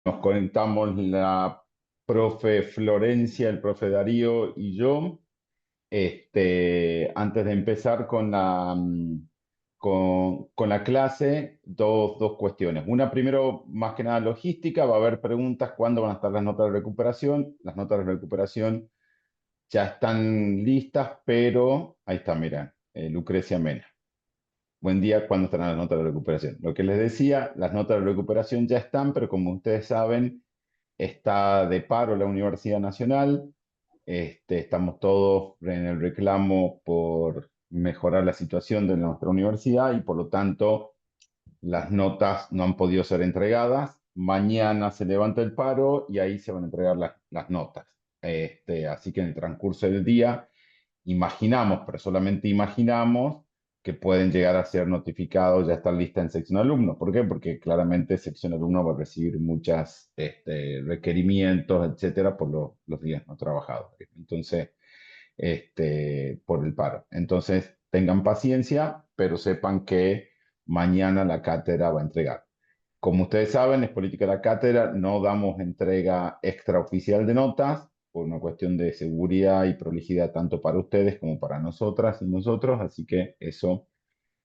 Nos conectamos la profe Florencia, el profe Darío y yo. Antes de empezar con la clase, dos cuestiones. Una, primero, más que nada logística, va a haber preguntas cuándo van a estar las notas de recuperación. Las notas de recuperación ya están listas, pero ahí está, mira, Lucrecia Mena. Buen día, ¿cuándo estarán las notas de recuperación? Lo que les decía, las notas de recuperación ya están, pero como ustedes saben, está de paro la Universidad Nacional. Estamos todos en el reclamo por mejorar la situación de nuestra universidad y por lo tanto las notas no han podido ser entregadas. Mañana se levanta el paro y ahí se van a entregar las notas. Así que en el transcurso del día imaginamos, pero solamente imaginamos, que pueden llegar a ser notificados, ya estar lista en sección alumnos. ¿Por qué? Porque claramente sección alumnos va a recibir muchos requerimientos, etcétera, por los días no trabajados. Entonces, por el paro. Entonces, tengan paciencia, pero sepan que mañana la cátedra va a entregar. Como ustedes saben, es política de la cátedra, no damos entrega extraoficial de notas por una cuestión de seguridad y prolijidad tanto para ustedes como para nosotras y nosotros, así que eso,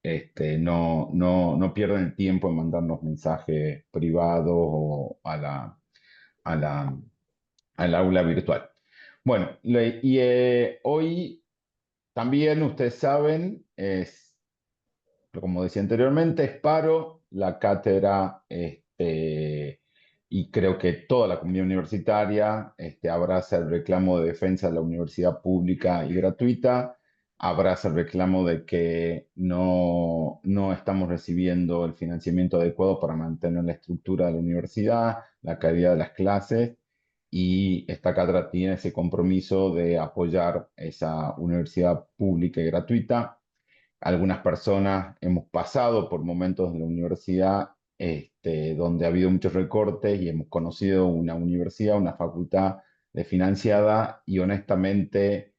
no pierdan el tiempo en mandarnos mensajes privados o a la, al aula virtual. Bueno, hoy también ustedes saben, como decía anteriormente, es paro, la cátedra, y creo que toda la comunidad universitaria abraza el reclamo de defensa de la universidad pública y gratuita, abraza el reclamo de que no estamos recibiendo el financiamiento adecuado para mantener la estructura de la universidad, la calidad de las clases, y esta cátedra tiene ese compromiso de apoyar esa universidad pública y gratuita. Algunas personas hemos pasado por momentos de la universidad donde ha habido muchos recortes y hemos conocido una universidad, una facultad desfinanciada y honestamente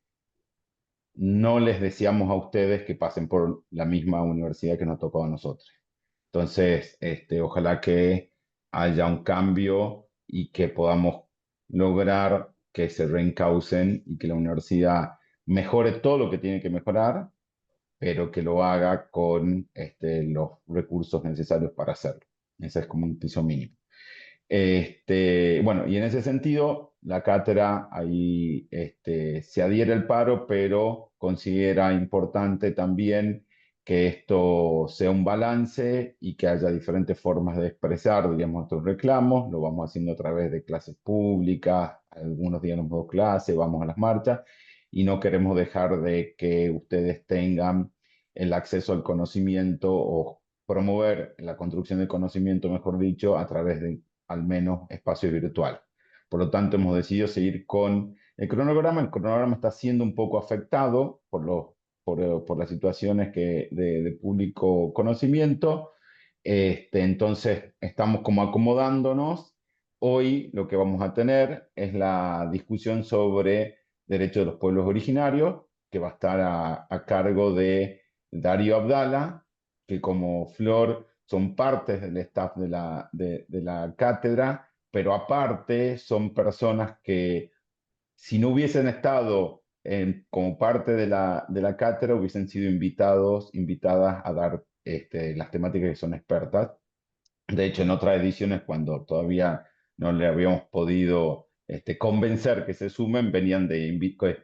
no les deseamos a ustedes que pasen por la misma universidad que nos tocó a nosotros. Entonces, ojalá que haya un cambio y que podamos lograr que se reencaucen y que la universidad mejore todo lo que tiene que mejorar, pero que lo haga con los recursos necesarios para hacerlo. Ese es como un piso mínimo. Bueno, y en ese sentido, la cátedra ahí se adhiere al paro, pero considera importante también que esto sea un balance y que haya diferentes formas de expresar, digamos, nuestros reclamos. Lo vamos haciendo a través de clases públicas, algunos días nos damos clases, vamos a las marchas, y no queremos dejar de que ustedes tengan el acceso al conocimiento o promover la construcción del conocimiento, mejor dicho, a través de al menos espacio virtual. Por lo tanto, hemos decidido seguir con el cronograma. El cronograma está siendo un poco afectado por las situaciones de público conocimiento. Entonces, estamos como acomodándonos. Hoy lo que vamos a tener es la discusión sobre derechos de los pueblos originarios, que va a estar a cargo de Darío Abdala, que como Flor son partes del staff de la cátedra, pero aparte son personas que si no hubiesen estado como parte de la cátedra, hubiesen sido invitadas a dar las temáticas que son expertas. De hecho, en otras ediciones, cuando todavía no le habíamos podido convencer que se sumen, venían de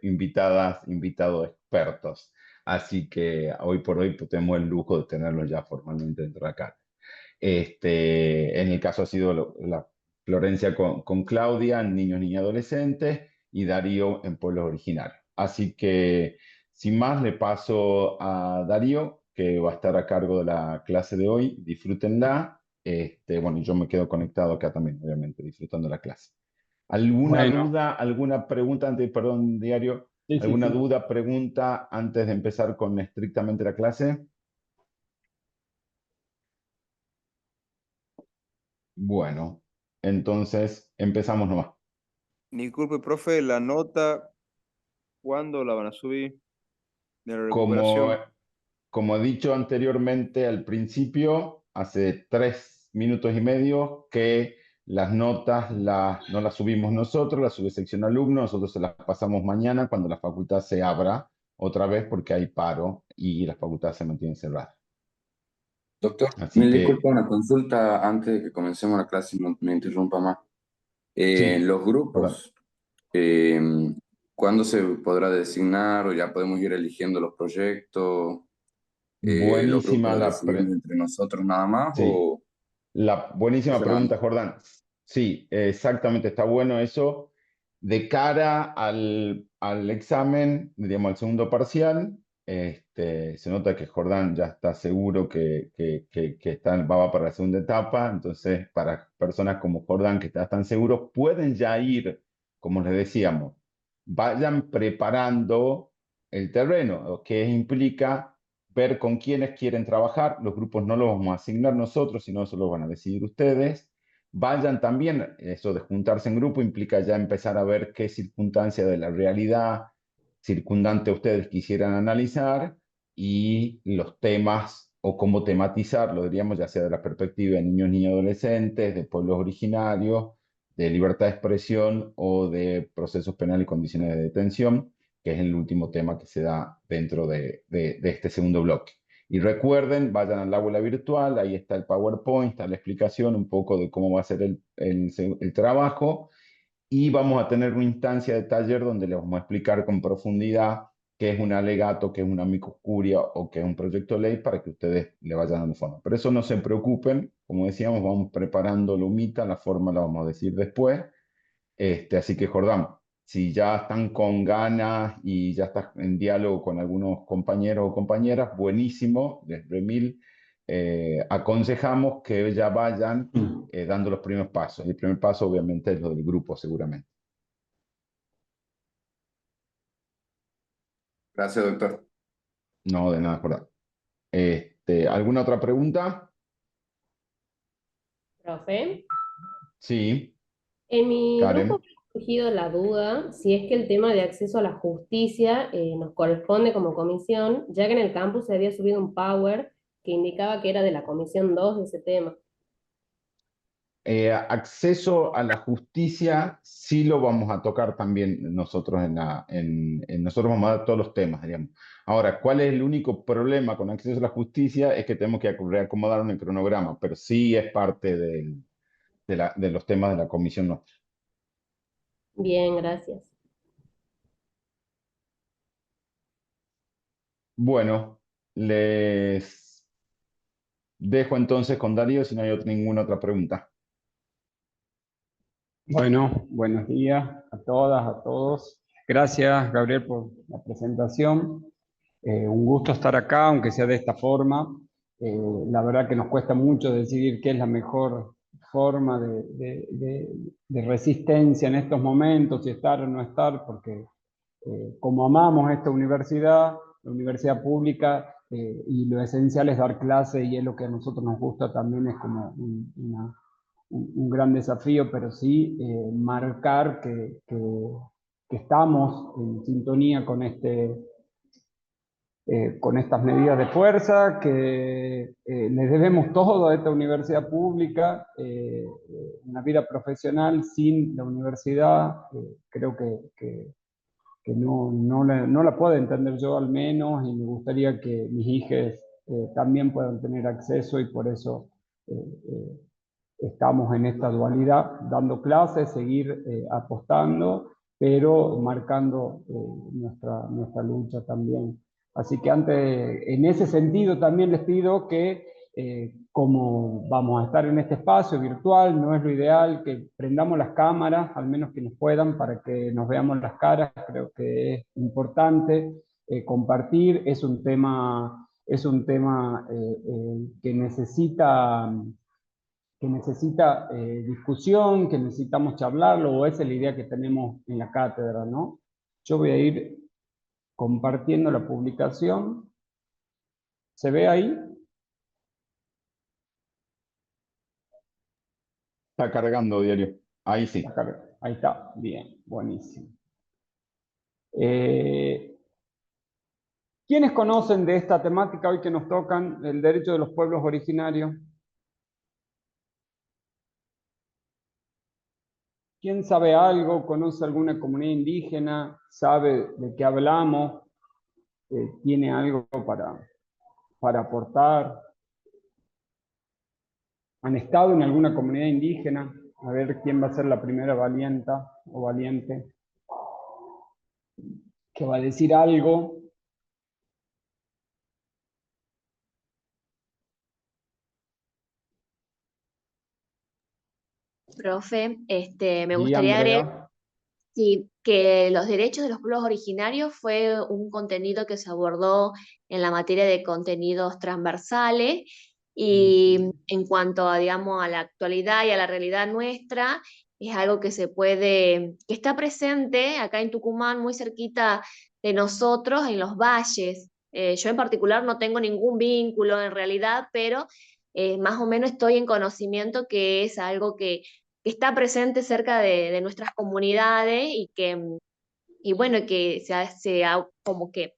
invitados expertos. Así que hoy por hoy pues, tenemos el lujo de tenerlos ya formalmente dentro de la cátedra. En el caso ha sido la Florencia con Claudia en niños, niñas, adolescentes y Darío en pueblos originarios. Así que, sin más, le paso a Darío, que va a estar a cargo de la clase de hoy. Disfrútenla. Bueno, y yo me quedo conectado acá también, obviamente, disfrutando la clase. ¿Alguna Bueno, duda, alguna pregunta perdón, Diario? sí, sí, ¿Alguna sí. duda, pregunta antes de empezar con estrictamente la clase? Bueno, entonces empezamos nomás. Disculpe, profe, la nota, ¿cuándo la van a subir de la Como, recuperación? como he dicho anteriormente al principio, hace 3 minutos y medio, que las notas no las subimos nosotros, las sube sección alumno, nosotros se las pasamos mañana cuando la facultad se abra otra vez porque hay paro y la facultad se mantiene cerrada. Doctor, Así me que disculpa una consulta antes de que comencemos la clase y no me interrumpa más. sí, Los perdón. grupos, eh, ¿cuándo se podrá designar o ya podemos ir eligiendo los proyectos? ¿Los grupos Buenísima los la decidimos entre nosotros nada más sí. o cómo Buenísima se maneja? pregunta, Jordán. Sí, exactamente, está bueno eso. De cara al examen, digamos, al segundo parcial, se nota que Jordán ya está seguro que va para la segunda etapa. Entonces, para personas como Jordán que están seguros, pueden ya ir, como les decíamos, vayan preparando el terreno, que implica ver con quiénes quieren trabajar. Los grupos no los vamos a asignar nosotros, sino eso lo van a decidir ustedes. Vayan también, eso de juntarse en grupo implica ya empezar a ver qué circunstancia de la realidad circundante ustedes quisieran analizar y los temas o cómo tematizarlo, diríamos, ya sea de la perspectiva de niños, niñas y adolescentes, de pueblos originarios, de libertad de expresión o de procesos penales y condiciones de detención, que es el último tema que se da dentro de este segundo bloque. Y recuerden, vayan al aula virtual, ahí está el PowerPoint, está la explicación un poco de cómo va a ser el trabajo y vamos a tener una instancia de taller donde les vamos a explicar con profundidad qué es un alegato, qué es una amicuscuria o qué es un proyecto de ley para que ustedes le vayan dando forma. Pero eso no se preocupen, como decíamos, vamos preparando la humita, la forma la vamos a decir después. Así que, Jordán, si ya están con ganas y ya estás en diálogo con algunos compañeros o compañeras, buenísimo, desde mil aconsejamos que ya vayan dando los primeros pasos. El primer paso, obviamente, es lo del grupo, seguramente. Gracias, doctor. No, de nada, Jordán. ¿Alguna otra pregunta? Profe, Sí, en mi grupo Karen. me ha surgido la duda si es que el tema de acceso a la justicia nos corresponde como comisión, ya que en el campus se había subido un power que indicaba que era de la comisión 2 de ese tema. Acceso a la justicia sí lo vamos a tocar también nosotros nosotros vamos a dar todos los temas, digamos. Ahora, ¿cuál es el único problema con acceso a la justicia? Es que tenemos que reacomodar en el cronograma, pero sí es parte de los temas de la comisión nuestra. Bien, gracias. Bueno, les dejo entonces con Darío si no hay ninguna otra pregunta. Bueno, buenos días a todas, a todos. Gracias, Gabriel, por la presentación. Un gusto estar acá, aunque sea de esta forma. La verdad que nos cuesta mucho decidir qué es la mejor forma de resistencia en estos momentos, si estar o no estar, porque como amamos esta universidad, la universidad pública, y lo esencial es dar clase y es lo que a nosotros nos gusta también, es como un gran desafío, pero sí marcar que estamos en sintonía con con estas medidas de fuerza, que les debemos todo a esta universidad pública, una vida profesional sin la universidad, creo que no la puedo entender yo al menos, y me gustaría que mis hijas también puedan tener acceso, y por eso eh, eh, estamos en esta dualidad, dando clases, seguir apostando, pero marcando nuestra lucha también. Así que en ese sentido también les pido que, como vamos a estar en este espacio virtual, no es lo ideal que prendamos las cámaras, al menos quienes puedan, para que nos veamos las caras. Creo que es importante compartir, es un tema que necesita discusión, que necesitamos charlarlo, o esa es la idea que tenemos en la cátedra, ¿no? Yo voy a ir compartiendo la publicación. ¿Se ve ahí? Está cargando, Diario. Ahí sí. Ahí está, bien, buenísimo. ¿Quiénes conocen de esta temática hoy que nos tocan, el derecho de los pueblos originarios? ¿Quién sabe algo? ¿Conoce alguna comunidad indígena? ¿Sabe de qué hablamos? ¿Tiene algo para aportar? ¿Han estado en alguna comunidad indígena? A ver quién va a ser la primera valienta o valiente que va a decir algo. Profe, me Sí, gustaría agregar Andrea. sí, que los derechos de los pueblos originarios fue un contenido que se abordó en la materia de contenidos transversales y en cuanto a, digamos, a la actualidad y a la realidad nuestra, es algo que que está presente acá en Tucumán, muy cerquita de nosotros, en los valles. Yo en particular no tengo ningún vínculo en realidad, pero más o menos estoy en conocimiento que es algo que está presente cerca de nuestras comunidades y bueno, que se ha como que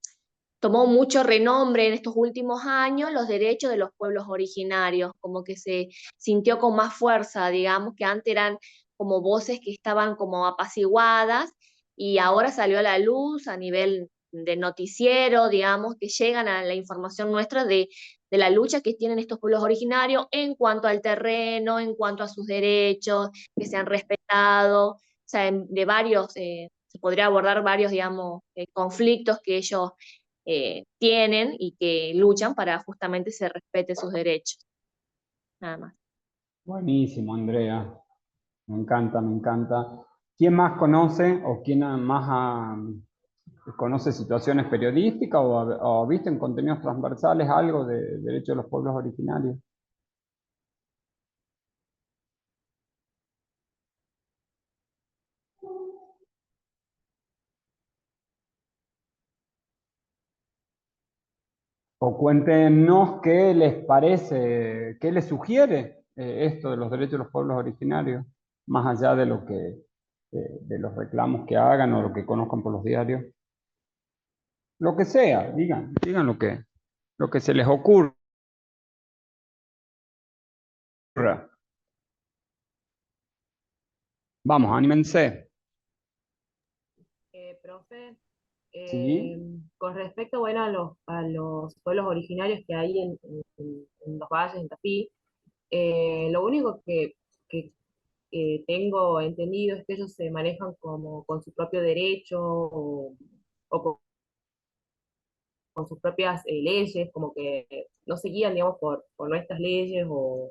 tomó mucho renombre en estos últimos años los derechos de los pueblos originarios, como que se sintió con más fuerza, digamos, que antes eran como voces que estaban como apaciguadas y ahora salió a la luz a nivel de noticiero, digamos, que llegan a la información nuestra de la lucha que tienen estos pueblos originarios en cuanto al terreno, en cuanto a sus derechos, que se han respetado, o sea, de varios, se podría abordar varios, digamos, conflictos que ellos tienen y que luchan para justamente se respete sus derechos. Nada más. Buenísimo, Andrea. Me encanta, me encanta. ¿Quién más conoce o quién más conoce situaciones periodísticas o ha visto en contenidos transversales algo de derechos de los pueblos originarios? O cuéntenos qué les parece, qué les sugiere esto de los derechos de los pueblos originarios, más allá de lo de los reclamos que hagan o lo que conozcan por los diarios. Lo que sea, digan lo que se les ocurra. Vamos, anímense. Profe, Sí. con respecto, bueno, a los pueblos originarios que hay en los valles, en Tafí, lo único que tengo entendido es que ellos se manejan como con su propio derecho o con sus propias leyes, como que no se guían, digamos, por nuestras leyes o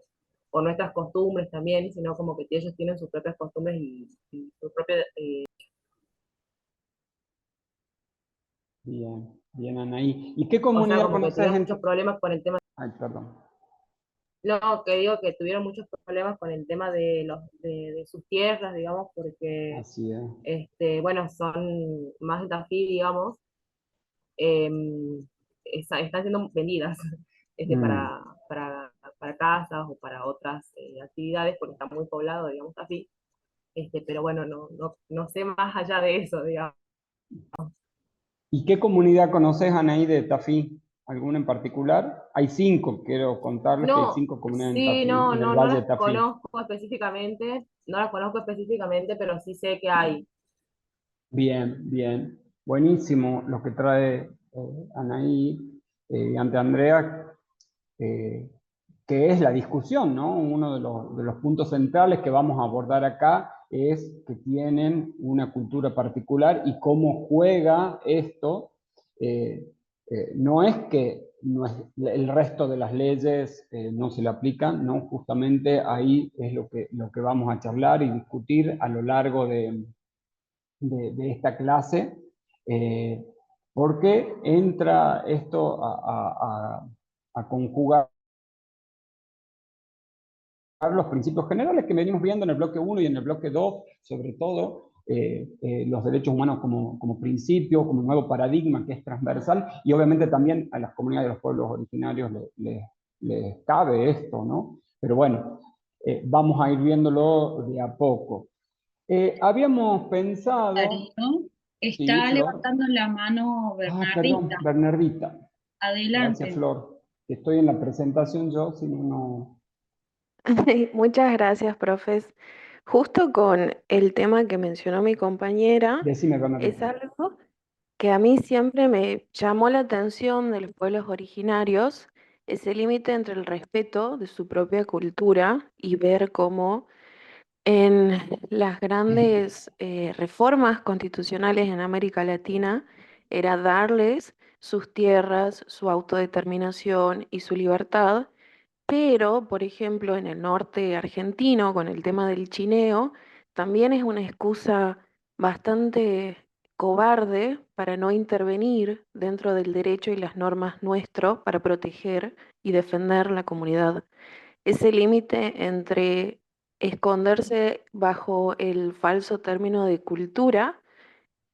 nuestras costumbres también, sino como que ellos tienen sus propias costumbres y su propio... Bien, bien, Anaí. ¿Y qué o sea, comunidad como que conoces tuvieron en muchos problemas con el tema. Ay, perdón. No, que digo que tuvieron muchos problemas con el tema de sus tierras, digamos, porque, Así es. bueno, son más de Tafí, digamos, están siendo vendidas Mm. para casas o para otras actividades, porque está muy poblado, digamos, Tafí. Pero bueno, no sé más allá de eso, digamos. ¿Y qué comunidad conoces, Anaí, de Tafí? ¿Alguna en particular? Hay 5, quiero contarles que hay No, 5 comunidades en sí, Tafí, en el no Valle de las Tafí. conozco específicamente, no las conozco específicamente, pero sí sé que hay. Bien, bien. Buenísimo lo que trae Anaí ante Andrea, eh, que es la discusión, ¿no? Uno de los puntos centrales que vamos a abordar acá es que tienen una cultura particular y cómo juega esto. eh, no es que el resto de las leyes no se le aplican, ¿no? Justamente ahí es lo que vamos a charlar y discutir a lo largo de esta clase, eh, porque entra esto a conjugar los principios generales que venimos viendo en el bloque 1 y en el bloque 2, sobre todo los derechos humanos como principio, como nuevo paradigma que es transversal, y obviamente también a las comunidades de los pueblos originarios les cabe esto, ¿no? Pero bueno, vamos a ir viéndolo de a poco. Habíamos pensado... Darío, Sí, está Flor. levantando la mano Ah, perdón, Bernardita. Bernardita. Gracias, Adelante. Flor. Estoy en la presentación yo, si no, no... Muchas gracias, profes. Justo con el tema que mencionó mi compañera, Decime, es Bernardita. algo que a mí siempre me llamó la atención de los pueblos originarios, ese límite entre el respeto de su propia cultura y ver cómo en las grandes reformas constitucionales en América Latina era darles sus tierras, su autodeterminación y su libertad, pero, por ejemplo, en el norte argentino, con el tema del chineo, también es una excusa bastante cobarde para no intervenir dentro del derecho y las normas nuestro para proteger y defender la comunidad. Ese límite entre esconderse bajo el falso término de cultura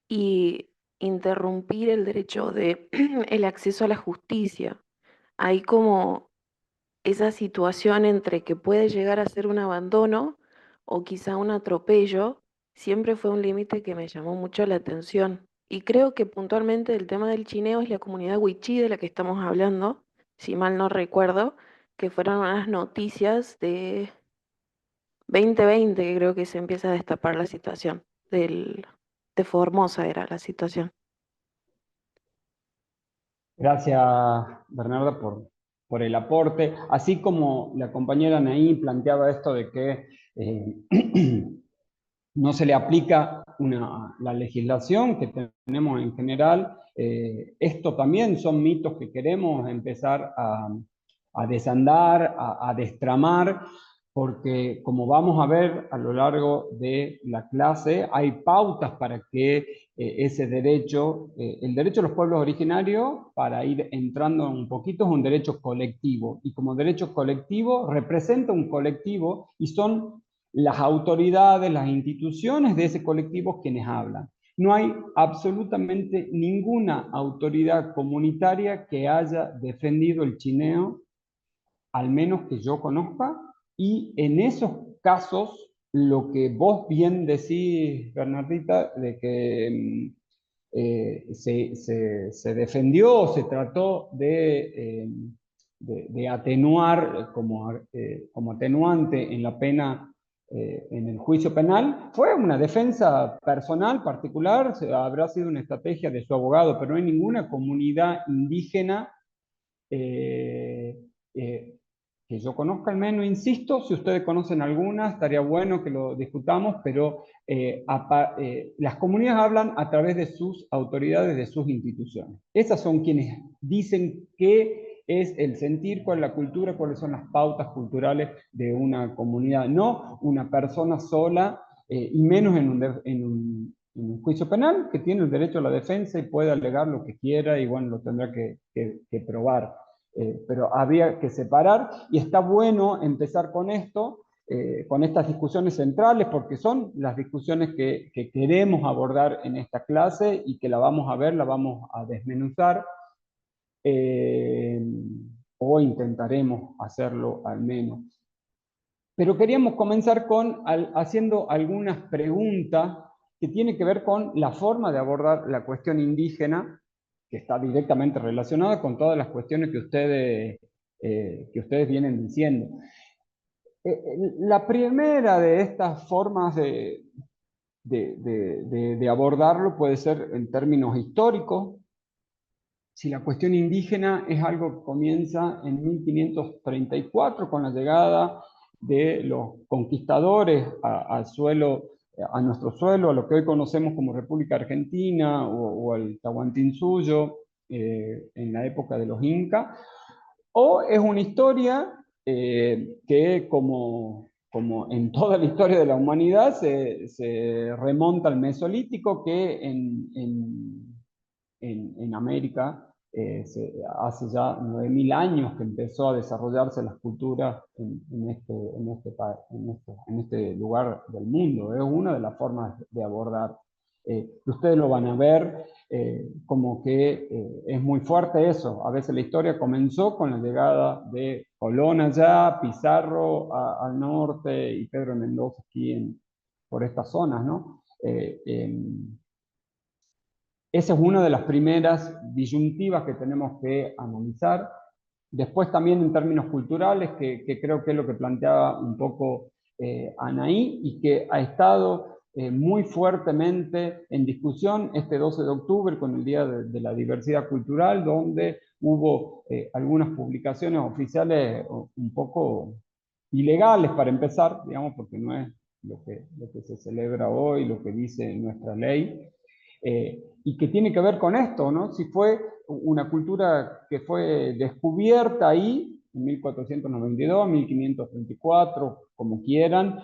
y interrumpir el derecho de el acceso a la justicia. Hay como esa situación entre que puede llegar a ser un abandono o quizá un atropello, siempre fue un límite que me llamó mucho la atención. Y creo que puntualmente el tema del chineo es la comunidad wichí de la que estamos hablando, si mal no recuerdo, que fueron unas noticias de 2020, que creo que se empieza a destapar la situación de Formosa era la situación. Gracias, Bernarda, por el aporte. Así como la compañera Naí planteaba esto de que no se le aplica la legislación que tenemos en general, esto también son mitos que queremos empezar a desandar, a destramar, porque como vamos a ver a lo largo de la clase, hay pautas para que ese derecho, el derecho de los pueblos originarios, para ir entrando un poquito, es un derecho colectivo, y como derecho colectivo representa un colectivo y son las autoridades, las instituciones de ese colectivo quienes hablan. No hay absolutamente ninguna autoridad comunitaria que haya defendido el chineo, al menos que yo conozca, y en esos casos, lo que vos bien decís, Bernardita, de que se defendió, se trató de atenuar como atenuante en la pena, en el juicio penal, fue una defensa personal particular, habrá sido una estrategia de su abogado, pero no hay ninguna comunidad indígena eh, eh, que yo conozca al menos, insisto, si ustedes conocen alguna, estaría bueno que lo discutamos, pero las comunidades hablan a través de sus autoridades, de sus instituciones. Esas son quienes dicen qué es el sentir, cuál es la cultura, cuáles son las pautas culturales de una comunidad, no una persona sola, y menos en un juicio penal, que tiene el derecho a la defensa y puede alegar lo que quiera y bueno, lo tendrá que probar. Pero había que separar y está bueno empezar con esto, con estas discusiones centrales, porque son las discusiones que queremos abordar en esta clase y que la vamos a ver, la vamos a desmenuzar, o intentaremos hacerlo al menos. Pero queríamos comenzar haciendo algunas preguntas que tienen que ver con la forma de abordar la cuestión indígena, que está directamente relacionada con todas las cuestiones que ustedes vienen diciendo. La primera de estas formas de abordarlo puede ser en términos históricos. Si la cuestión indígena es algo que comienza en 1534 con la llegada de los conquistadores a nuestro suelo, a lo que hoy conocemos como República Argentina o al Tahuantinsuyo, en la época de los Incas, o es una historia que, como en toda la historia de la humanidad, se remonta al Mesolítico, que en América hace ya 9000 años que empezó a desarrollarse las culturas en este lugar del mundo. Es una de las formas de abordar. Ustedes lo van a ver como que es muy fuerte eso. A veces la historia comenzó con la llegada de Colón allá, Pizarro al norte y Pedro de Mendoza aquí por estas zonas, ¿no? Esa es una de las primeras disyuntivas que tenemos que analizar. Después también en términos culturales, que creo que es lo que planteaba un poco Anaí y que ha estado muy fuertemente en discusión este 12 de octubre con el Día de la Diversidad Cultural, donde hubo algunas publicaciones oficiales un poco ilegales para empezar, digamos, porque no es lo que se celebra hoy, lo que dice nuestra ley, y que tiene que ver con esto, ¿no? Si fue una cultura que fue descubierta ahí, en 1492, 1534, como quieran,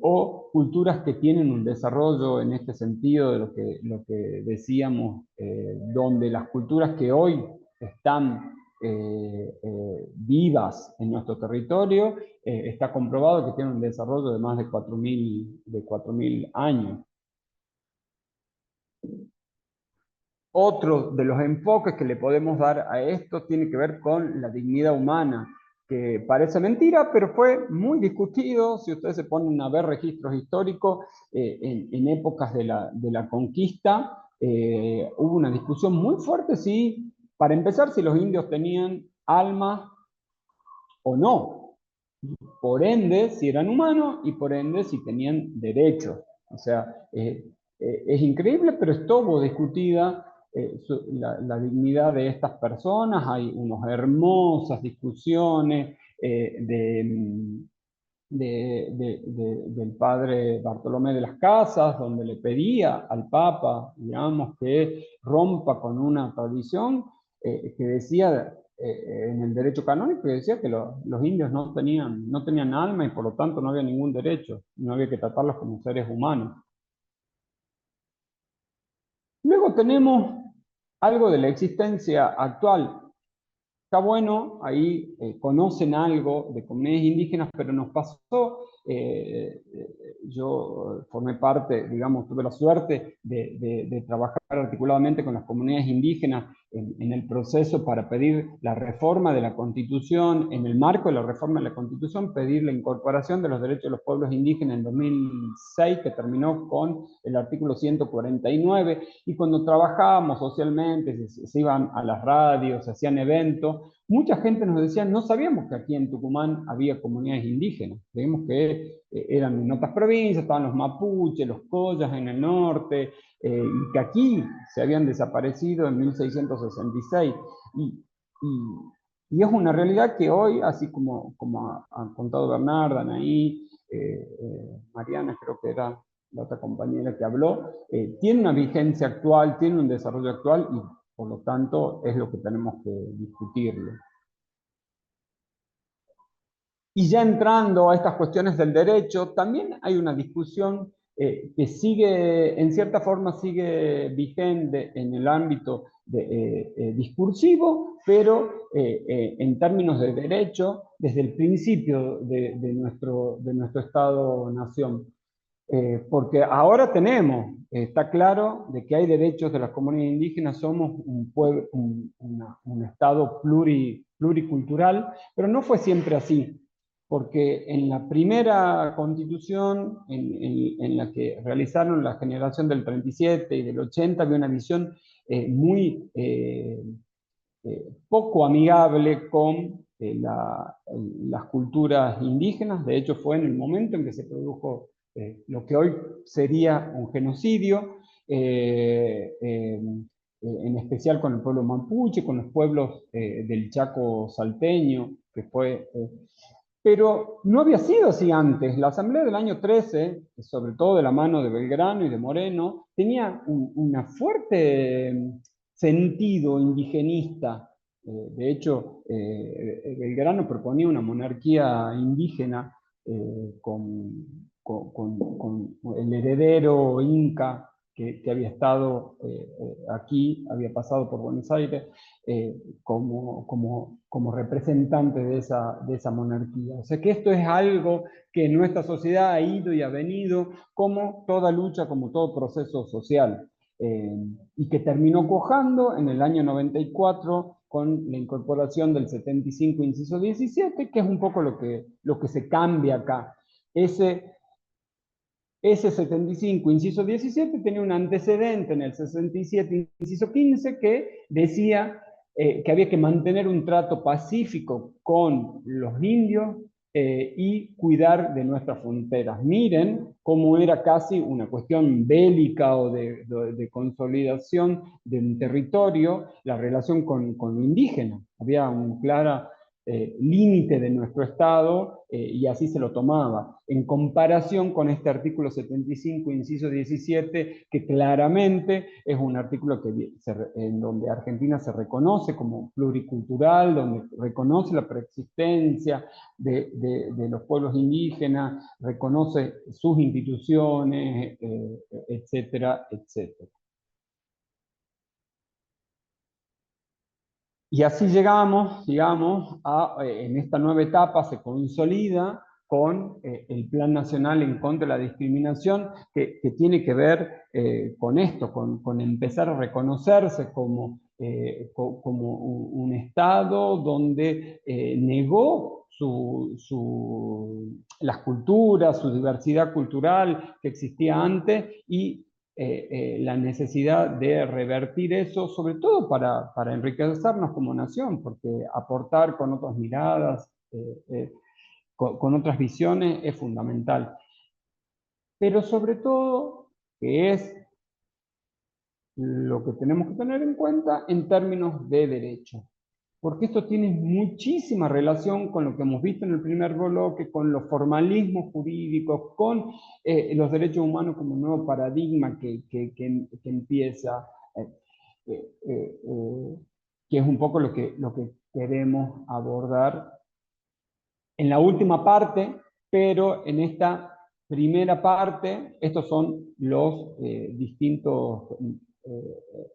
o culturas que tienen un desarrollo en este sentido de lo que decíamos, donde las culturas que hoy están vivas en nuestro territorio, está comprobado que tienen un desarrollo de más de 4.000 años. Otro de los enfoques que le podemos dar a esto tiene que ver con la dignidad humana, que parece mentira, pero fue muy discutido. Si ustedes se ponen a ver registros históricos, en épocas de la conquista, hubo una discusión muy fuerte si, para empezar, si los indios tenían alma o no. Por ende, si eran humanos y por ende si tenían derechos. O sea, es increíble, pero estuvo discutida la dignidad de estas personas. Hay unas hermosas discusiones del padre Bartolomé de las Casas, donde le pedía al Papa, digamos, que rompa con una tradición que decía, en el derecho canónico, que decía que los indios no tenían alma y por lo tanto no había ningún derecho, no había que tratarlos como seres humanos. Luego tenemos algo de la existencia actual. Está bueno, ahí conocen algo de comunidades indígenas, pero nos pasó, yo formé parte, digamos, tuve la suerte de trabajar articuladamente con las comunidades indígenas en el proceso para pedir la reforma de la Constitución, en el marco de la reforma de la Constitución, pedir la incorporación de los derechos de los pueblos indígenas en 2006, que terminó con el artículo 149, y cuando trabajábamos socialmente, se iban a las radios, se hacían eventos, mucha gente nos decía, no sabíamos que aquí en Tucumán había comunidades indígenas, creímos que eran en otras provincias, estaban los mapuches, los collas en el norte, y que aquí se habían desaparecido en 1666. Y es una realidad que hoy, así como ha contado Bernarda, Anaí, Mariana, creo que era la otra compañera que habló, tiene una vigencia actual, tiene un desarrollo actual y por lo tanto es lo que tenemos que discutirlo. Y ya entrando a estas cuestiones del derecho, también hay una discusión que sigue, en cierta forma, sigue vigente en el ámbito discursivo, pero en términos de derecho, desde el principio de nuestro Estado-nación. Porque ahora está claro de que hay derechos de las comunidades indígenas, somos un Estado pluricultural, pero no fue siempre así, porque en la primera constitución en la que realizaron la generación del 37 y del 80 había una visión muy poco amigable con las culturas indígenas. De hecho, fue en el momento en que se produjo lo que hoy sería un genocidio, en especial con el pueblo mapuche, con los pueblos del Chaco salteño, que fue... pero no había sido así antes. La Asamblea del año 13, sobre todo de la mano de Belgrano y de Moreno, tenía una fuerte sentido indigenista. De hecho, Belgrano proponía una monarquía indígena con el heredero inca que había estado aquí, había pasado por Buenos Aires, como representante de esa monarquía. O sea que esto es algo que en nuestra sociedad ha ido y ha venido, como toda lucha, como todo proceso social, y que terminó cuajando en el año 94 con la incorporación del 75 inciso 17, que es un poco lo que se cambia acá. Ese 75, inciso 17, tenía un antecedente en el 67, inciso 15, que decía que había que mantener un trato pacífico con los indios y cuidar de nuestras fronteras. Miren cómo era casi una cuestión bélica o de consolidación de un territorio, la relación con lo indígena. Había un claro límite de nuestro Estado y así se lo tomaba. En comparación con este artículo 75, inciso 17, que claramente es un artículo en donde Argentina se reconoce como pluricultural, donde reconoce la preexistencia de los pueblos indígenas, reconoce sus instituciones, etcétera, etcétera. Y así llegamos, digamos, en esta nueva etapa se consolida con el Plan Nacional en contra de la Discriminación, que tiene que ver con esto, con empezar a reconocerse como un Estado donde negó las culturas, su diversidad cultural que existía antes y la necesidad de revertir eso, sobre todo para enriquecernos como nación, porque aportar con otras miradas, con otras visiones es fundamental. Pero sobre todo, que es lo que tenemos que tener en cuenta en términos de derecho. Porque esto tiene muchísima relación con lo que hemos visto en el primer bloque, con los formalismos jurídicos, con los derechos humanos como un nuevo paradigma que empieza, que es un poco lo que queremos abordar en la última parte, pero en esta primera parte, estos son los distintos...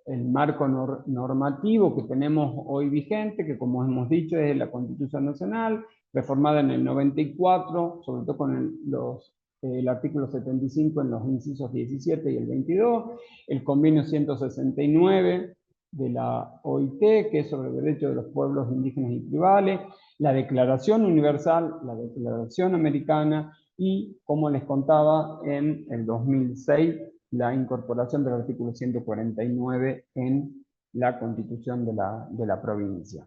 el marco normativo que tenemos hoy vigente, que como hemos dicho es la Constitución Nacional, reformada en el 94, sobre todo con el artículo 75 en los incisos 17 y el 22, el convenio 169 de la OIT, que es sobre el derecho de los pueblos indígenas y tribales, la Declaración Universal, la Declaración Americana, y, como les contaba, en el 2006, la incorporación del artículo 149 en la Constitución de la provincia.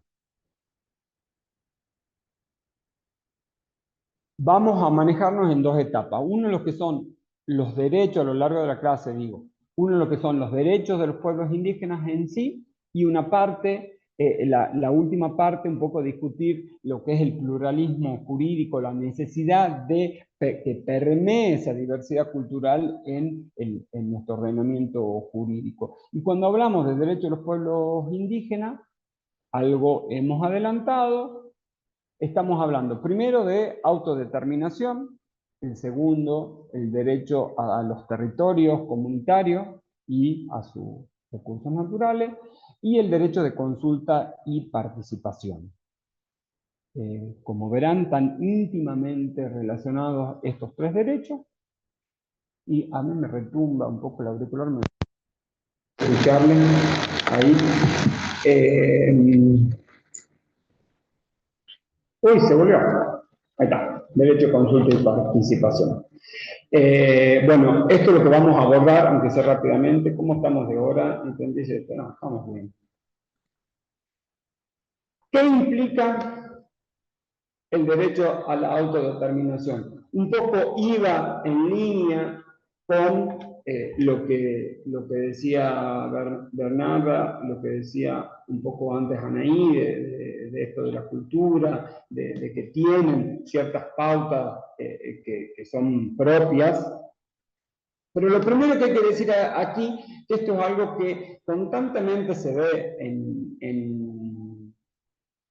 Vamos a manejarnos en dos etapas. Uno, lo que son los derechos a lo largo de la clase, digo. Uno, lo que son los derechos de los pueblos indígenas en sí, y una parte, la última parte, un poco discutir lo que es el pluralismo jurídico, la necesidad de que permee esa diversidad cultural en nuestro ordenamiento jurídico. Y cuando hablamos de derechos de los pueblos indígenas, algo hemos adelantado, estamos hablando primero de autodeterminación, el segundo, el derecho a los territorios comunitarios y a sus recursos naturales, y el derecho de consulta y participación. Como verán, tan íntimamente relacionados estos tres derechos, y a mí me retumba un poco el auricular, me escucharle ahí. Uy, se volvió. Ahí está, derecho de consulta y participación. Bueno, esto es lo que vamos a abordar, aunque sea rápidamente. ¿Cómo estamos de hora? ¿Entendéis esto? No, estamos bien. ¿Qué implica el derecho a la autodeterminación? Un poco iba en línea con lo que decía Bernarda, lo que decía un poco antes Anaí, de esto de la cultura, de que tienen ciertas pautas que son propias. Pero lo primero que hay que decir aquí, que esto es algo que constantemente se ve en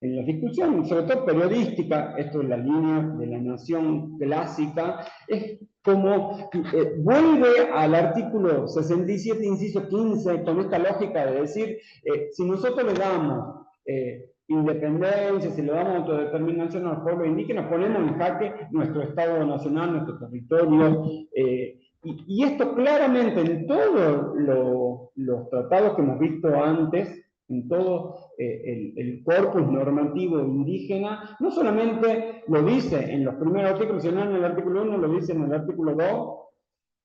la discusión, sobre todo periodística, esto es la línea de La Nación clásica, es como vuelve al artículo 67, inciso 15, con esta lógica de decir, si nosotros le damos independencia, si le damos autodeterminación a los pueblos indígenas, ponemos en jaque nuestro Estado nacional, nuestro territorio, y esto claramente en todos los tratados que hemos visto antes, en todo el corpus normativo indígena, no solamente lo dice en los primeros artículos, sino en el artículo 1, lo dice en el artículo 2,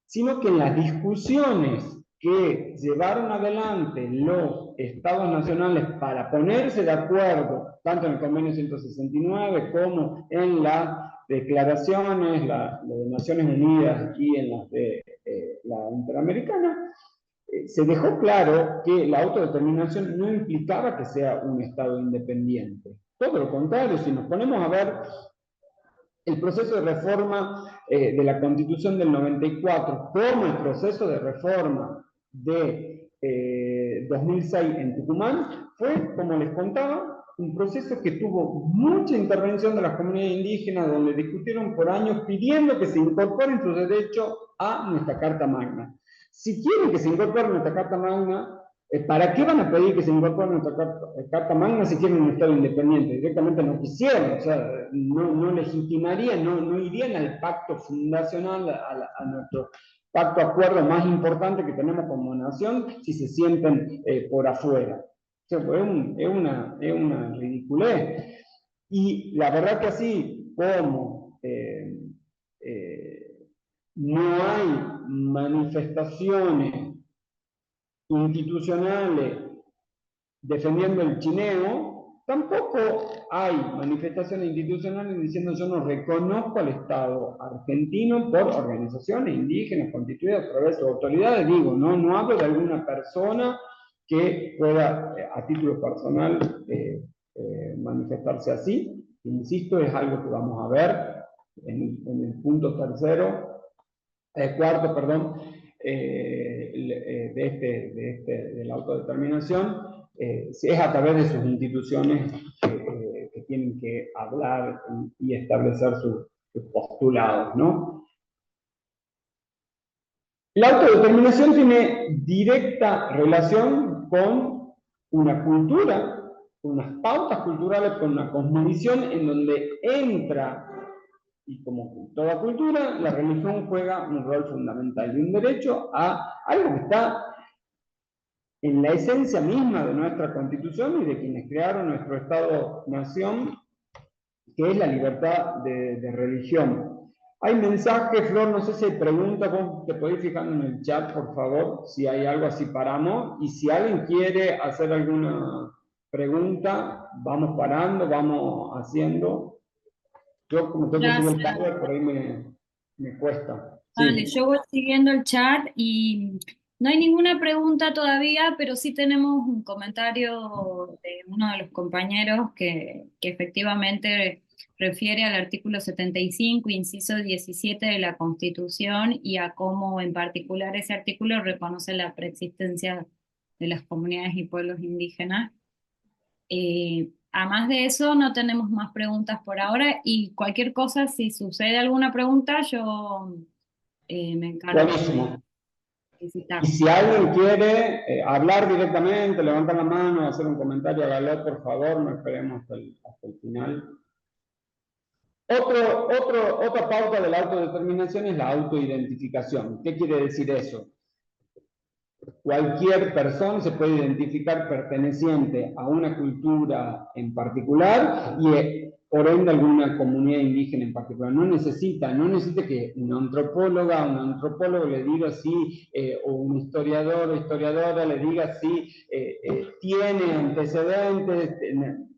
sino que en las discusiones que llevaron adelante los estados nacionales para ponerse de acuerdo, tanto en el convenio 169 como en la declaraciones, la de Naciones Unidas y en las de la Interamericana, se dejó claro que la autodeterminación no implicaba que sea un Estado independiente. Todo lo contrario, si nos ponemos a ver el proceso de reforma de la Constitución del 94, como el proceso de reforma de 2006 en Tucumán, fue, como les contaba, un proceso que tuvo mucha intervención de las comunidades indígenas, donde discutieron por años pidiendo que se incorporen sus derechos a nuestra Carta Magna. Si quieren que se incorpore nuestra Carta Magna, ¿para qué van a pedir que se incorpore nuestra Carta Magna si quieren un Estado independiente? Directamente no quisieron, o sea, no legitimarían, no irían al pacto fundacional, a nuestro pacto acuerdo más importante que tenemos como nación, si se sienten por afuera. O sea, es una ridiculez. Y la verdad que así como no hay manifestaciones institucionales defendiendo el chineo, tampoco hay manifestaciones institucionales diciendo yo no reconozco al Estado argentino por organizaciones indígenas constituidas a través de sus autoridades. Digo, no hablo de alguna persona que pueda a título personal manifestarse así. Insisto, es algo que vamos a ver en el punto cuarto, perdón, de la autodeterminación, es a través de sus instituciones que tienen que hablar y establecer sus postulados, ¿no? La autodeterminación tiene directa relación con una cultura, unas pautas culturales, con una cosmovisión en donde entra, y como toda cultura, la religión juega un rol fundamental y un derecho a algo que está en la esencia misma de nuestra Constitución y de quienes crearon nuestro Estado-Nación, que es la libertad de religión. Hay mensajes, Flor, no sé si hay preguntas, vos te podés fijar en el chat, por favor, si hay algo así paramos, y si alguien quiere hacer alguna pregunta, vamos parando, vamos haciendo. Yo como tengo que subir el tablet, por ahí me cuesta. Vale, Sí. yo voy siguiendo el chat y no hay ninguna pregunta todavía, pero sí tenemos un comentario de uno de los compañeros que efectivamente refiere al artículo 75, inciso 17 de la Constitución y a cómo en particular ese artículo reconoce la preexistencia de las comunidades y pueblos indígenas. A más de eso, no tenemos más preguntas por ahora y cualquier cosa, si sucede alguna pregunta, yo me encargo Buenísimo. de visitar. Y si alguien quiere hablar directamente, levantar la mano, hacer un comentario, hágalo, por favor, no esperemos hasta el final. Otra pauta de la autodeterminación es la autoidentificación. ¿Qué quiere decir eso? Cualquier persona se puede identificar perteneciente a una cultura en particular y por ende alguna comunidad indígena en particular. No necesita que una antropóloga o un antropólogo le diga si, o un historiador o historiadora le diga si tiene antecedentes,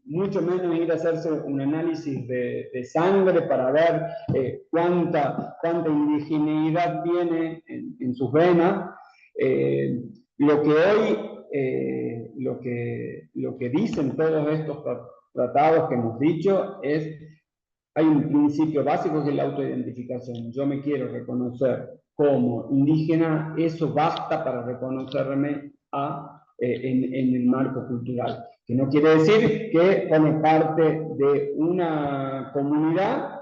mucho menos ir a hacerse un análisis de sangre para ver cuánta indigeneidad tiene en sus venas. Lo que dicen todos estos tratados que hemos dicho es, hay un principio básico que es la autoidentificación. Yo me quiero reconocer como indígena, eso basta para reconocerme en el marco cultural. Que no quiere decir que forme parte de una comunidad,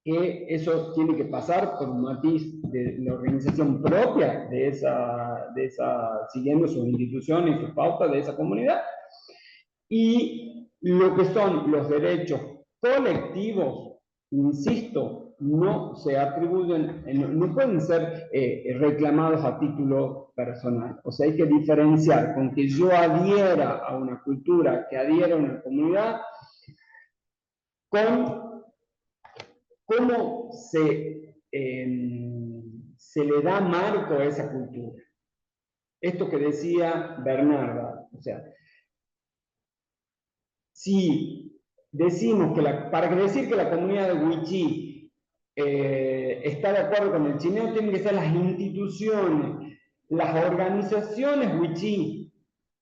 que eso tiene que pasar por un matiz de la organización propia de esa, siguiendo sus instituciones y sus pautas de esa comunidad, y lo que son los derechos colectivos, insisto, no se atribuyen, no pueden ser reclamados a título personal. O sea, hay que diferenciar con que yo adhiera a una cultura, que adhiera a una comunidad, con cómo se le da marco a esa cultura. Esto que decía Bernarda, o sea, si decimos que para decir que la comunidad de Wichí está de acuerdo con el chineo, tienen que ser las instituciones, las organizaciones Wichí,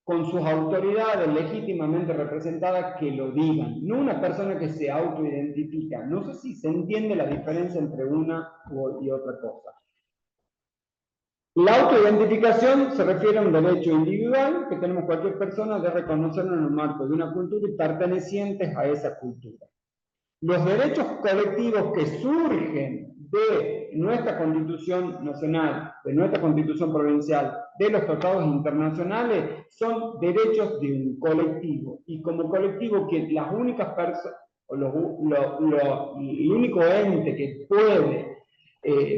con sus autoridades legítimamente representadas, que lo digan, no una persona que se autoidentifica. No sé si se entiende la diferencia entre una y otra cosa. La autoidentificación se refiere a un derecho individual que tenemos cualquier persona de reconocernos en el marco de una cultura y pertenecientes a esa cultura. Los derechos colectivos que surgen de nuestra Constitución Nacional, de nuestra Constitución Provincial, de los tratados internacionales, son derechos de un colectivo. Y como colectivo, que las únicas personas, o el único ente que puede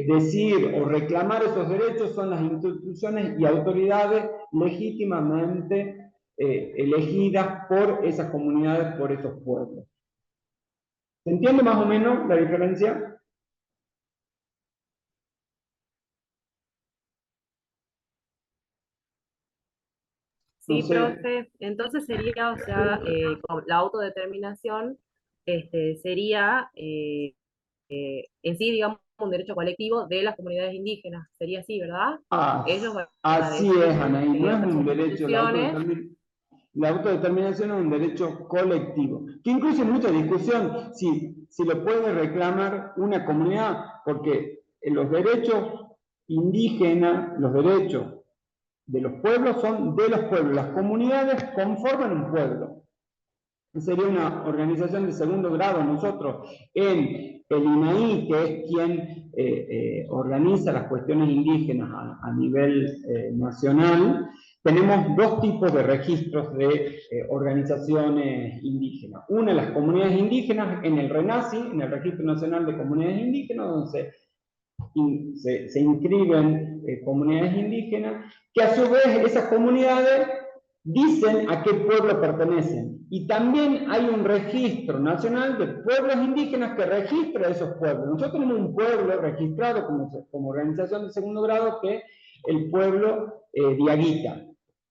decir o reclamar esos derechos son las instituciones y autoridades legítimamente elegidas por esas comunidades, por esos pueblos. ¿Se entiende más o menos la diferencia? Sí, No sé. profe, entonces sería, o sea, con la autodeterminación sería en sí, digamos, un derecho colectivo de las comunidades indígenas. Sería así, ¿verdad? Ellos van a Así decir es, Anaí, no es en un sus derecho, instituciones. la autodeterminación es un derecho colectivo, que incluye mucha discusión si lo puede reclamar una comunidad, porque los derechos indígenas, los derechos de los pueblos son de los pueblos, las comunidades conforman un pueblo. Sería una organización de segundo grado. Nosotros en el INAI, que es quien organiza las cuestiones indígenas a nivel nacional, tenemos dos tipos de registros de organizaciones indígenas. Una, las comunidades indígenas, en el RENACI, en el Registro Nacional de Comunidades Indígenas, donde se inscriben comunidades indígenas, que a su vez esas comunidades dicen a qué pueblo pertenecen. Y también hay un registro nacional de pueblos indígenas que registra esos pueblos. Nosotros tenemos un pueblo registrado como organización de segundo grado, que es el pueblo Diaguita.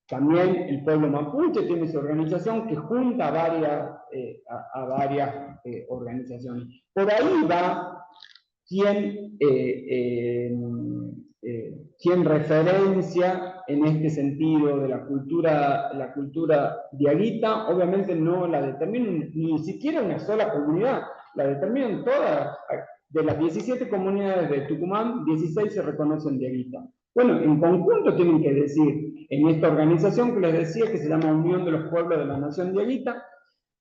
También el pueblo mapuche tiene su organización que junta a varias organizaciones. Por ahí va quien referencia en este sentido de la cultura diaguita. Obviamente no la determina ni siquiera una sola comunidad, la determinan todas. De las 17 comunidades de Tucumán, 16 se reconocen diaguita. Bueno, en conjunto tienen que decir, en esta organización que les decía, que se llama Unión de los Pueblos de la Nación Diaguita,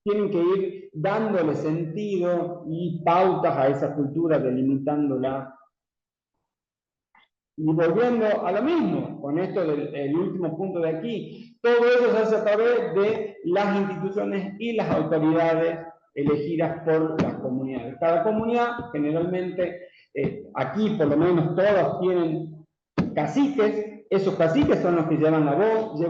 tienen que ir dándole sentido y pautas a esa cultura, delimitándola. Y volviendo a lo mismo, con esto del último punto de aquí, todo eso se hace a través de las instituciones y las autoridades elegidas por las comunidades. Cada comunidad, generalmente, aquí por lo menos todas tienen caciques. Esos caciques son los que llevan la voz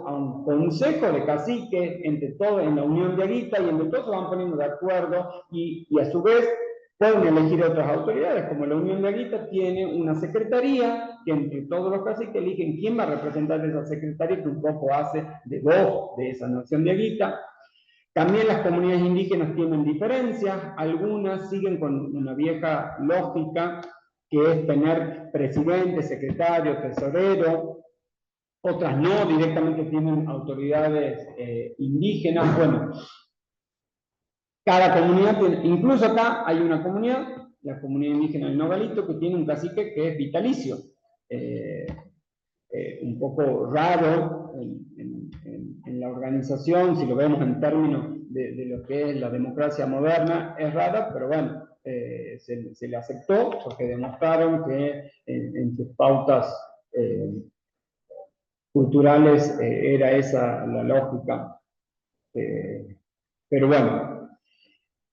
a un consejo de caciques entre todos en la Unión Diaguita, y entre todos se van poniendo de acuerdo y a su vez pueden elegir otras autoridades, como la Unión Diaguita tiene una secretaría que entre todos los caciques eligen quién va a representar esa secretaría, que un poco hace de voz de esa nación diaguita. También las comunidades indígenas tienen diferencias, algunas siguen con una vieja lógica, que es tener presidente, secretario, tesorero. Otras no, directamente tienen autoridades indígenas. Bueno, cada comunidad tiene, incluso acá hay una comunidad, la comunidad indígena del Nogalito, que tiene un cacique que es vitalicio. Un poco raro en la organización, si lo vemos en términos de lo que es la democracia moderna, es rara, pero bueno, se le aceptó porque demostraron que en sus pautas culturales era esa la lógica. Pero bueno,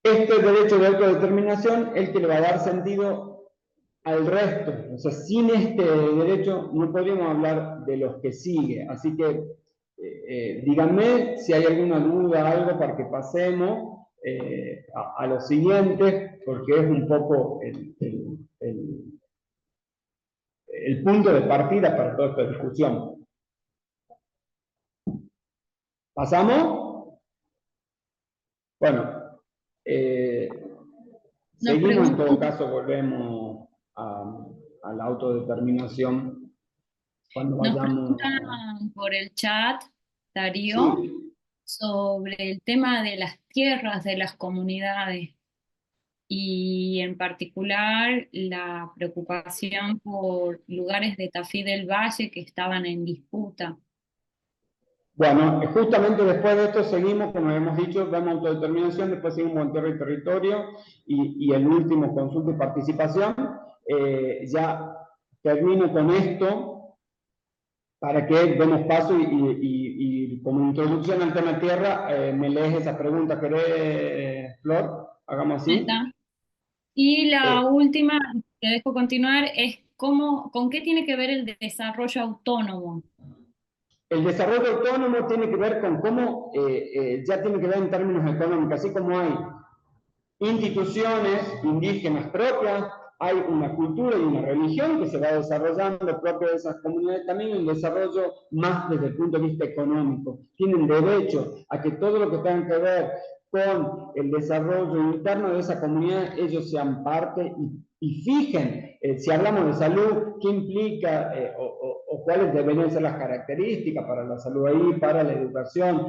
este derecho de autodeterminación es el que le va a dar sentido al resto. O sea, sin este derecho no podríamos hablar de los que sigue. Así que díganme si hay alguna duda, algo para que pasemos a lo siguiente, porque es un poco el punto de partida para toda esta discusión. ¿Pasamos? Bueno, Seguimos, en todo caso, volvemos a la autodeterminación cuando Nos vayamos. preguntan por el chat, Darío, Sí. sobre el tema de las tierras de las comunidades y en particular la preocupación por lugares de Tafí del Valle que estaban en disputa. Bueno, justamente después de esto seguimos, como hemos dicho, damos autodeterminación, después seguimos en tierra y territorio, y el último, consulta y participación. Ya termino con esto, para que demos paso y como introducción al tema tierra, me lees esa pregunta. ¿Querés, Flor? Hagamos así. ¿Está? Y la última, que dejo continuar, es ¿con qué tiene que ver el desarrollo autónomo? El desarrollo autónomo tiene que ver con cómo, ya tiene que ver en términos económicos, así como hay instituciones indígenas propias, hay una cultura y una religión que se va desarrollando propio de esas comunidades, también un desarrollo más desde el punto de vista económico. Tienen derecho a que todo lo que tenga que ver con el desarrollo interno de esa comunidad, ellos sean parte y fijen, si hablamos de salud, qué implica o cuáles deberían ser las características para la salud ahí, para la educación,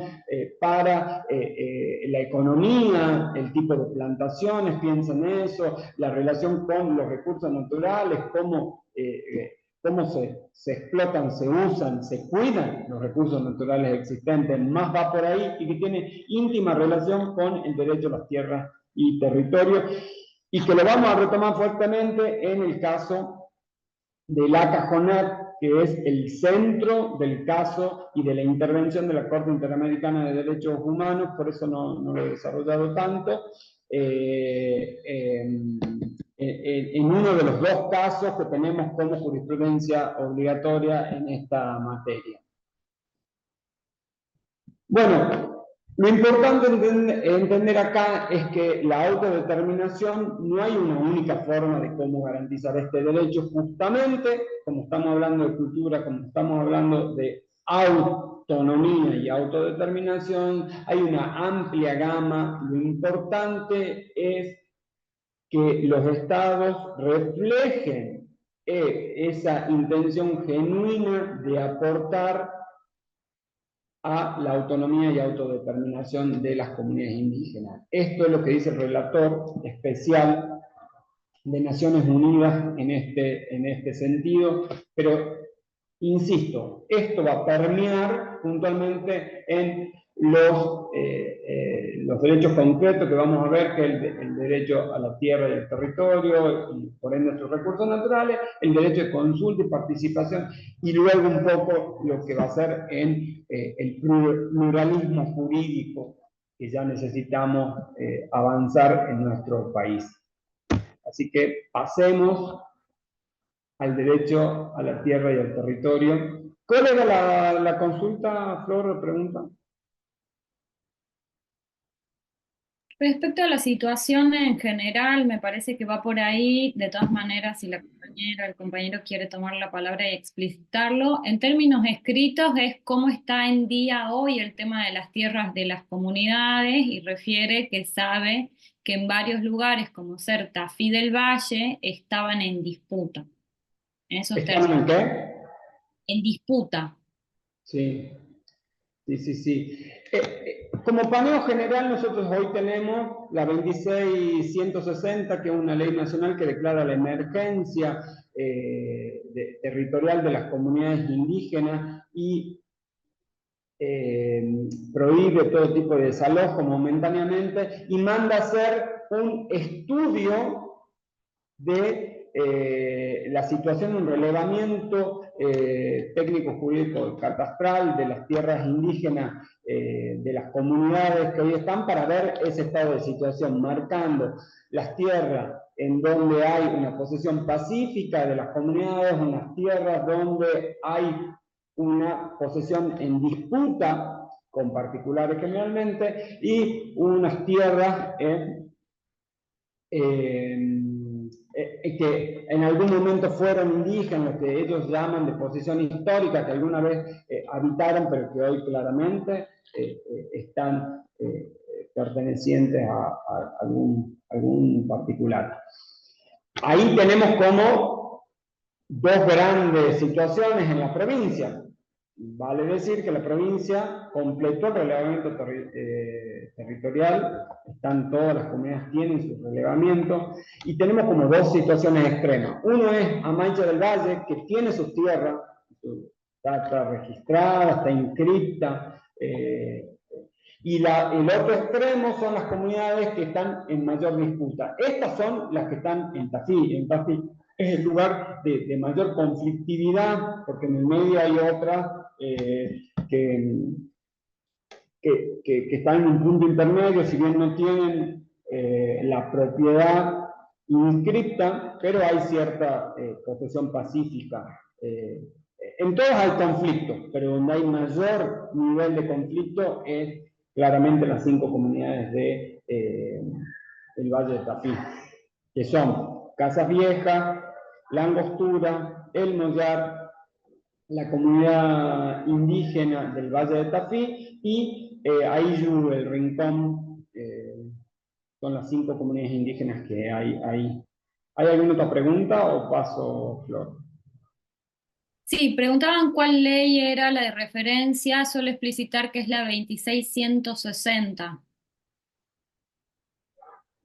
para la economía, el tipo de plantaciones, piensen eso, la relación con los recursos naturales, cómo se explotan, se usan, se cuidan los recursos naturales existentes, más va por ahí, y que tiene íntima relación con el derecho a las tierras y territorios, y que lo vamos a retomar fuertemente en el caso de la CAJONAT, que es el centro del caso y de la intervención de la Corte Interamericana de Derechos Humanos, por eso no lo he desarrollado tanto, en uno de los dos casos que tenemos como jurisprudencia obligatoria en esta materia. Bueno, lo importante entender acá es que la autodeterminación no hay una única forma de cómo garantizar este derecho, justamente como estamos hablando de cultura, como estamos hablando de autonomía y autodeterminación, hay una amplia gama. Lo importante es que los estados reflejen esa intención genuina de aportar a la autonomía y autodeterminación de las comunidades indígenas. Esto es lo que dice el relator especial de Naciones Unidas en este sentido, pero insisto, esto va a permear puntualmente en los derechos concretos que vamos a ver, que es el derecho a la tierra y al territorio, y por ende nuestros recursos naturales, el derecho de consulta y participación, y luego un poco lo que va a ser en el pluralismo jurídico que ya necesitamos avanzar en nuestro país. Así que pasemos al derecho a la tierra y al territorio. ¿Cuál era la consulta, Flor, pregunta? Respecto a la situación en general, me parece que va por ahí. De todas maneras, si la compañera, el compañero quiere tomar la palabra y explicitarlo, en términos escritos es cómo está en día hoy el tema de las tierras de las comunidades, y refiere que sabe que en varios lugares, como ser Tafí del Valle, estaban en disputa. En esos ¿Estaban en términos. qué? En disputa. Sí. Como paneo general, nosotros hoy tenemos la 26.160, que es una ley nacional que declara la emergencia territorial de las comunidades indígenas y prohíbe todo tipo de desalojo momentáneamente y manda a hacer un estudio de la situación, un relevamiento técnico-jurídico catastral de las tierras indígenas de las comunidades que hoy están, para ver ese estado de situación, marcando las tierras en donde hay una posesión pacífica de las comunidades, unas tierras donde hay una posesión en disputa con particulares generalmente, y unas tierras que en algún momento fueron indígenas, que ellos llaman de posesión histórica, que alguna vez habitaron, pero que hoy claramente están pertenecientes a algún particular. Ahí tenemos como dos grandes situaciones en la provincia. Vale decir que la provincia completó el relevamiento territorial, todas las comunidades tienen su relevamiento, y tenemos como dos situaciones extremas. Uno es Amaiche del Valle, que tiene sus tierras, está registrada, está inscripta, y el otro extremo son las comunidades que están en mayor disputa. Estas son las que están en Tafí. En Tafí es el lugar de mayor conflictividad, porque en el medio hay otras que están en un punto intermedio, si bien no tienen la propiedad inscripta, pero hay cierta posesión pacífica. En todos hay conflicto, pero donde hay mayor nivel de conflicto es claramente las 5 comunidades del Valle de Tafí, que son Casas Viejas, La Angostura, El Mollar, la comunidad indígena del Valle de Tafí y Ayllu, El Rincón, son las 5 comunidades indígenas que hay ahí. ¿Hay alguna otra pregunta o paso, Flor? Sí, preguntaban cuál ley era la de referencia, suelo explicitar que es la 26160,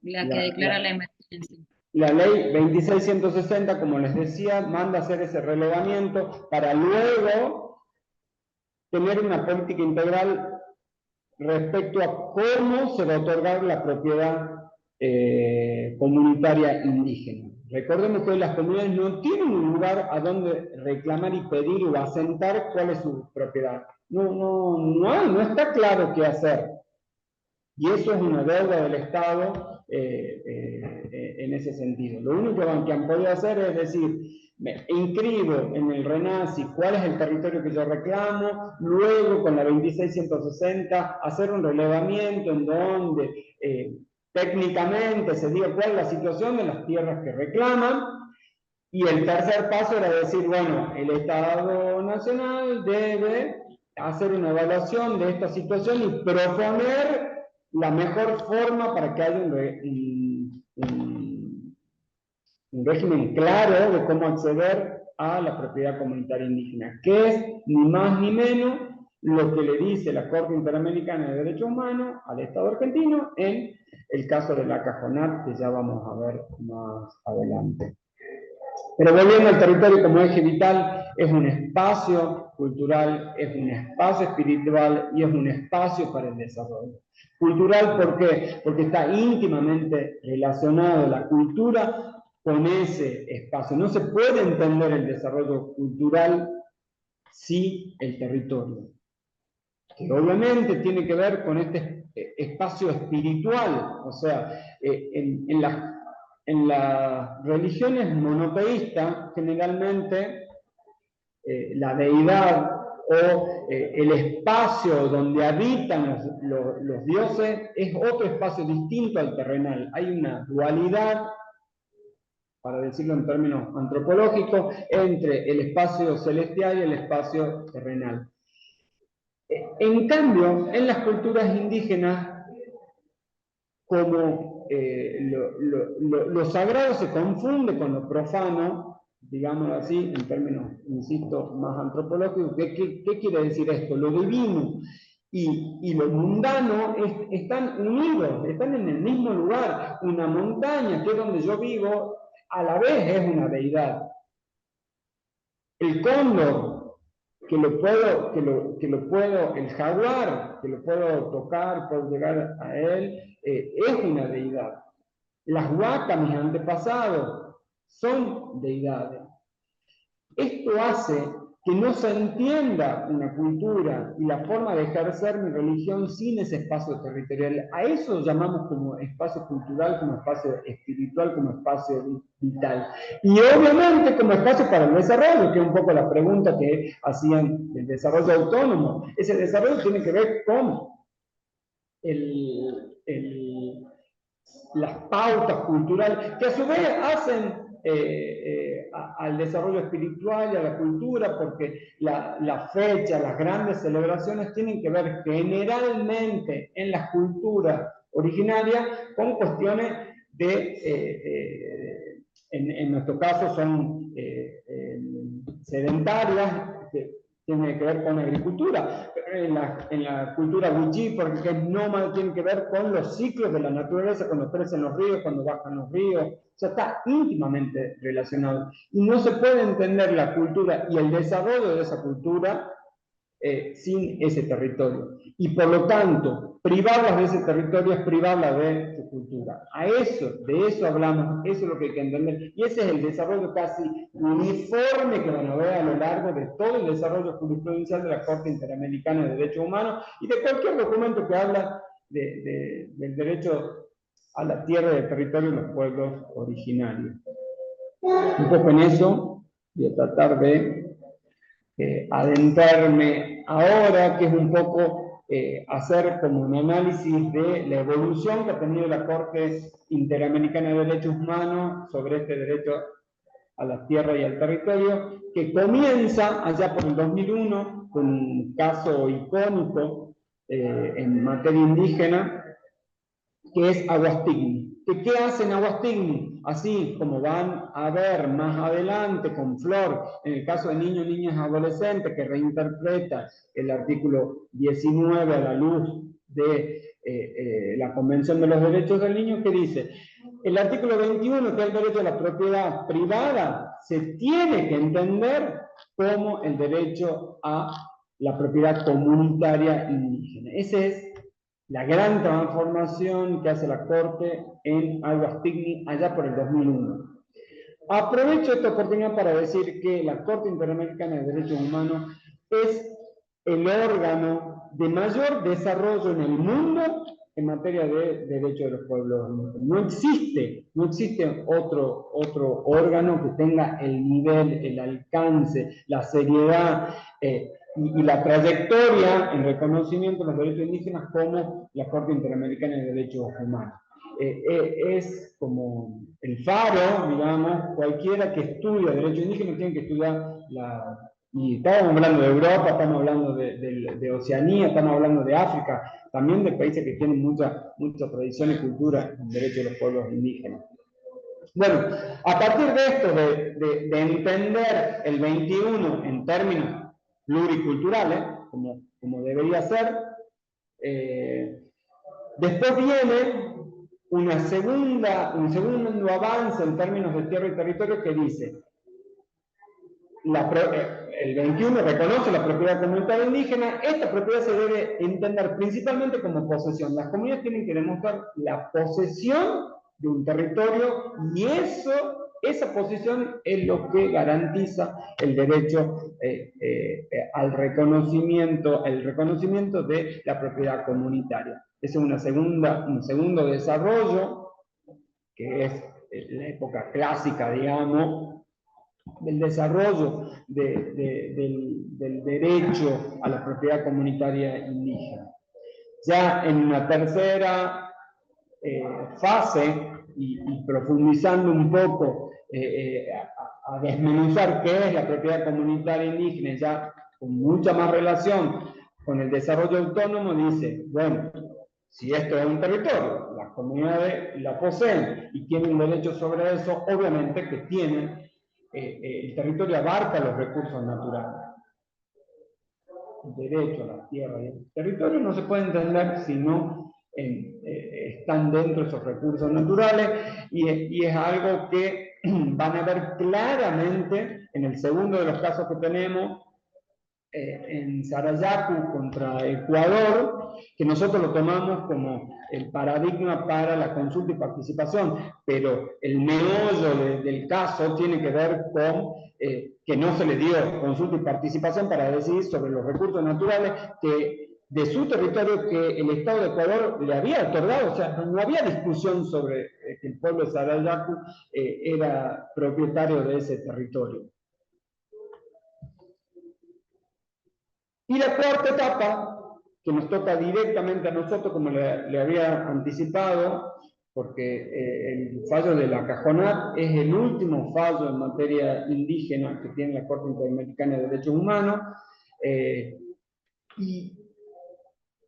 la que declara la emergencia. La ley 26160, como les decía, manda a hacer ese relevamiento para luego tener una política integral respecto a cómo se va a otorgar la propiedad comunitaria indígena. Recordemos que las comunidades no tienen un lugar a donde reclamar y pedir o asentar cuál es su propiedad. No está claro qué hacer. Y eso es una deuda del Estado en ese sentido. Lo único que han podido hacer es decir, me inscribo en el RENACI cuál es el territorio que yo reclamo, luego con la 26160 hacer un relevamiento en donde técnicamente se diga cuál es la situación de las tierras que reclaman, y el tercer paso era decir, bueno, el Estado Nacional debe hacer una evaluación de esta situación y proponer la mejor forma para que haya un régimen claro de cómo acceder a la propiedad comunitaria indígena, que es ni más ni menos lo que le dice la Corte Interamericana de Derechos Humanos al Estado argentino en el caso de la Cajonat, que ya vamos a ver más adelante. Pero volviendo al territorio como eje vital, es un espacio cultural, es un espacio espiritual y es un espacio para el desarrollo. Cultural, ¿por qué? Porque está íntimamente relacionado la cultura con ese espacio. No se puede entender el desarrollo cultural sin el territorio, que obviamente tiene que ver con este espacio espiritual. O sea, en las religiones monoteístas, generalmente la deidad o el espacio donde habitan los dioses es otro espacio distinto al terrenal. Hay una dualidad, para decirlo en términos antropológicos, entre el espacio celestial y el espacio terrenal. En cambio, en las culturas indígenas, como lo sagrado se confunde con lo profano, digámoslo así, en términos, insisto, más antropológicos. ¿Qué quiere decir esto? Lo divino y lo mundano están unidos, están en el mismo lugar. Una montaña, que es donde yo vivo, a la vez es una deidad. El cóndor, el jaguar, que lo puedo tocar, puedo llegar a él, es una deidad. Las huacas, mis antepasados, son deidades. Esto hace que no se entienda una cultura y la forma de ejercer mi religión sin ese espacio territorial. A eso llamamos como espacio cultural, como espacio espiritual, como espacio vital. Y obviamente como espacio para el desarrollo, que es un poco la pregunta que hacían del desarrollo autónomo. Ese desarrollo tiene que ver con las pautas culturales, que a su vez hacen al desarrollo espiritual y a la cultura, porque la fecha, las grandes celebraciones tienen que ver generalmente en las culturas originaria, con cuestiones en nuestro caso son sedentarias, que tiene que ver con la agricultura, pero en la cultura wichí, porque es nómada, tiene que ver con los ciclos de la naturaleza, cuando crecen los ríos, cuando bajan los ríos, o sea, está íntimamente relacionado. Y no se puede entender la cultura y el desarrollo de esa cultura sin ese territorio. Y por lo tanto, privarlas de ese territorio es privarlas de su cultura. De eso hablamos, eso es lo que hay que entender. Y ese es el desarrollo casi uniforme que van a ver a lo largo de todo el desarrollo jurisprudencial de la Corte Interamericana de Derechos Humanos y de cualquier documento que habla del derecho a la tierra y al territorio de los pueblos originarios. Un poco en eso voy a tratar de adentrarme ahora, que es un poco hacer como un análisis de la evolución que ha tenido la Corte Interamericana de Derechos Humanos sobre este derecho a la tierra y al territorio, que comienza allá por el 2001 con un caso icónico en materia indígena, que es Aguastigni. ¿Qué hacen Aguastigni? Así como van a ver más adelante con Flor, en el caso de niños, niñas, adolescentes, que reinterpreta el artículo 19 a la luz de la Convención de los Derechos del Niño, que dice, el artículo 21, que es el derecho a la propiedad privada, se tiene que entender como el derecho a la propiedad comunitaria indígena. Ese es la gran transformación que hace la Corte en Aguastigni allá por el 2001. Aprovecho esta oportunidad para decir que la Corte Interamericana de Derechos Humanos es el órgano de mayor desarrollo en el mundo en materia de derechos de los pueblos. No existe otro órgano que tenga el nivel, el alcance, la seriedad y la trayectoria en reconocimiento de los derechos indígenas como la Corte Interamericana de Derechos Humanos. Es como el faro, digamos, cualquiera que estudia derechos indígenas tiene que estudiar y estamos hablando de Europa, estamos hablando de Oceanía, estamos hablando de África, también de países que tienen mucha tradición y cultura en derecho de los pueblos indígenas. Bueno, a partir de esto, de entender el 21 en términos pluriculturales, como debería ser, después viene un segundo avance en términos de tierra y territorio que dice, el 21 reconoce la propiedad comunitaria indígena, esta propiedad se debe entender principalmente como posesión. Las comunidades tienen que demostrar la posesión de un territorio y esa posesión es lo que garantiza el derecho al reconocimiento, el reconocimiento de la propiedad comunitaria. Ese es un segundo desarrollo, que es la época clásica, digamos, del desarrollo del derecho a la propiedad comunitaria indígena. Ya en una tercera fase, y profundizando un poco a desmenuzar qué es la propiedad comunitaria indígena, ya con mucha más relación con el desarrollo autónomo, dice, bueno, si esto es un territorio, las comunidades la poseen y tienen derecho sobre eso, obviamente que tienen, el territorio abarca los recursos naturales. El derecho a la tierra y el territorio no se puede entender si no están dentro de esos recursos naturales y es algo que van a ver claramente en el segundo de los casos que tenemos, en Sarayaku contra Ecuador, que nosotros lo tomamos como el paradigma para la consulta y participación, pero el meollo del caso tiene que ver con que no se le dio consulta y participación para decidir sobre los recursos naturales de su territorio que el Estado de Ecuador le había otorgado. O sea, no había discusión sobre que el pueblo de Sarayaku era propietario de ese territorio. Y la cuarta etapa, que nos toca directamente a nosotros, como le había anticipado, porque el fallo de la Cajonat es el último fallo en materia indígena que tiene la Corte Interamericana de Derechos Humanos, y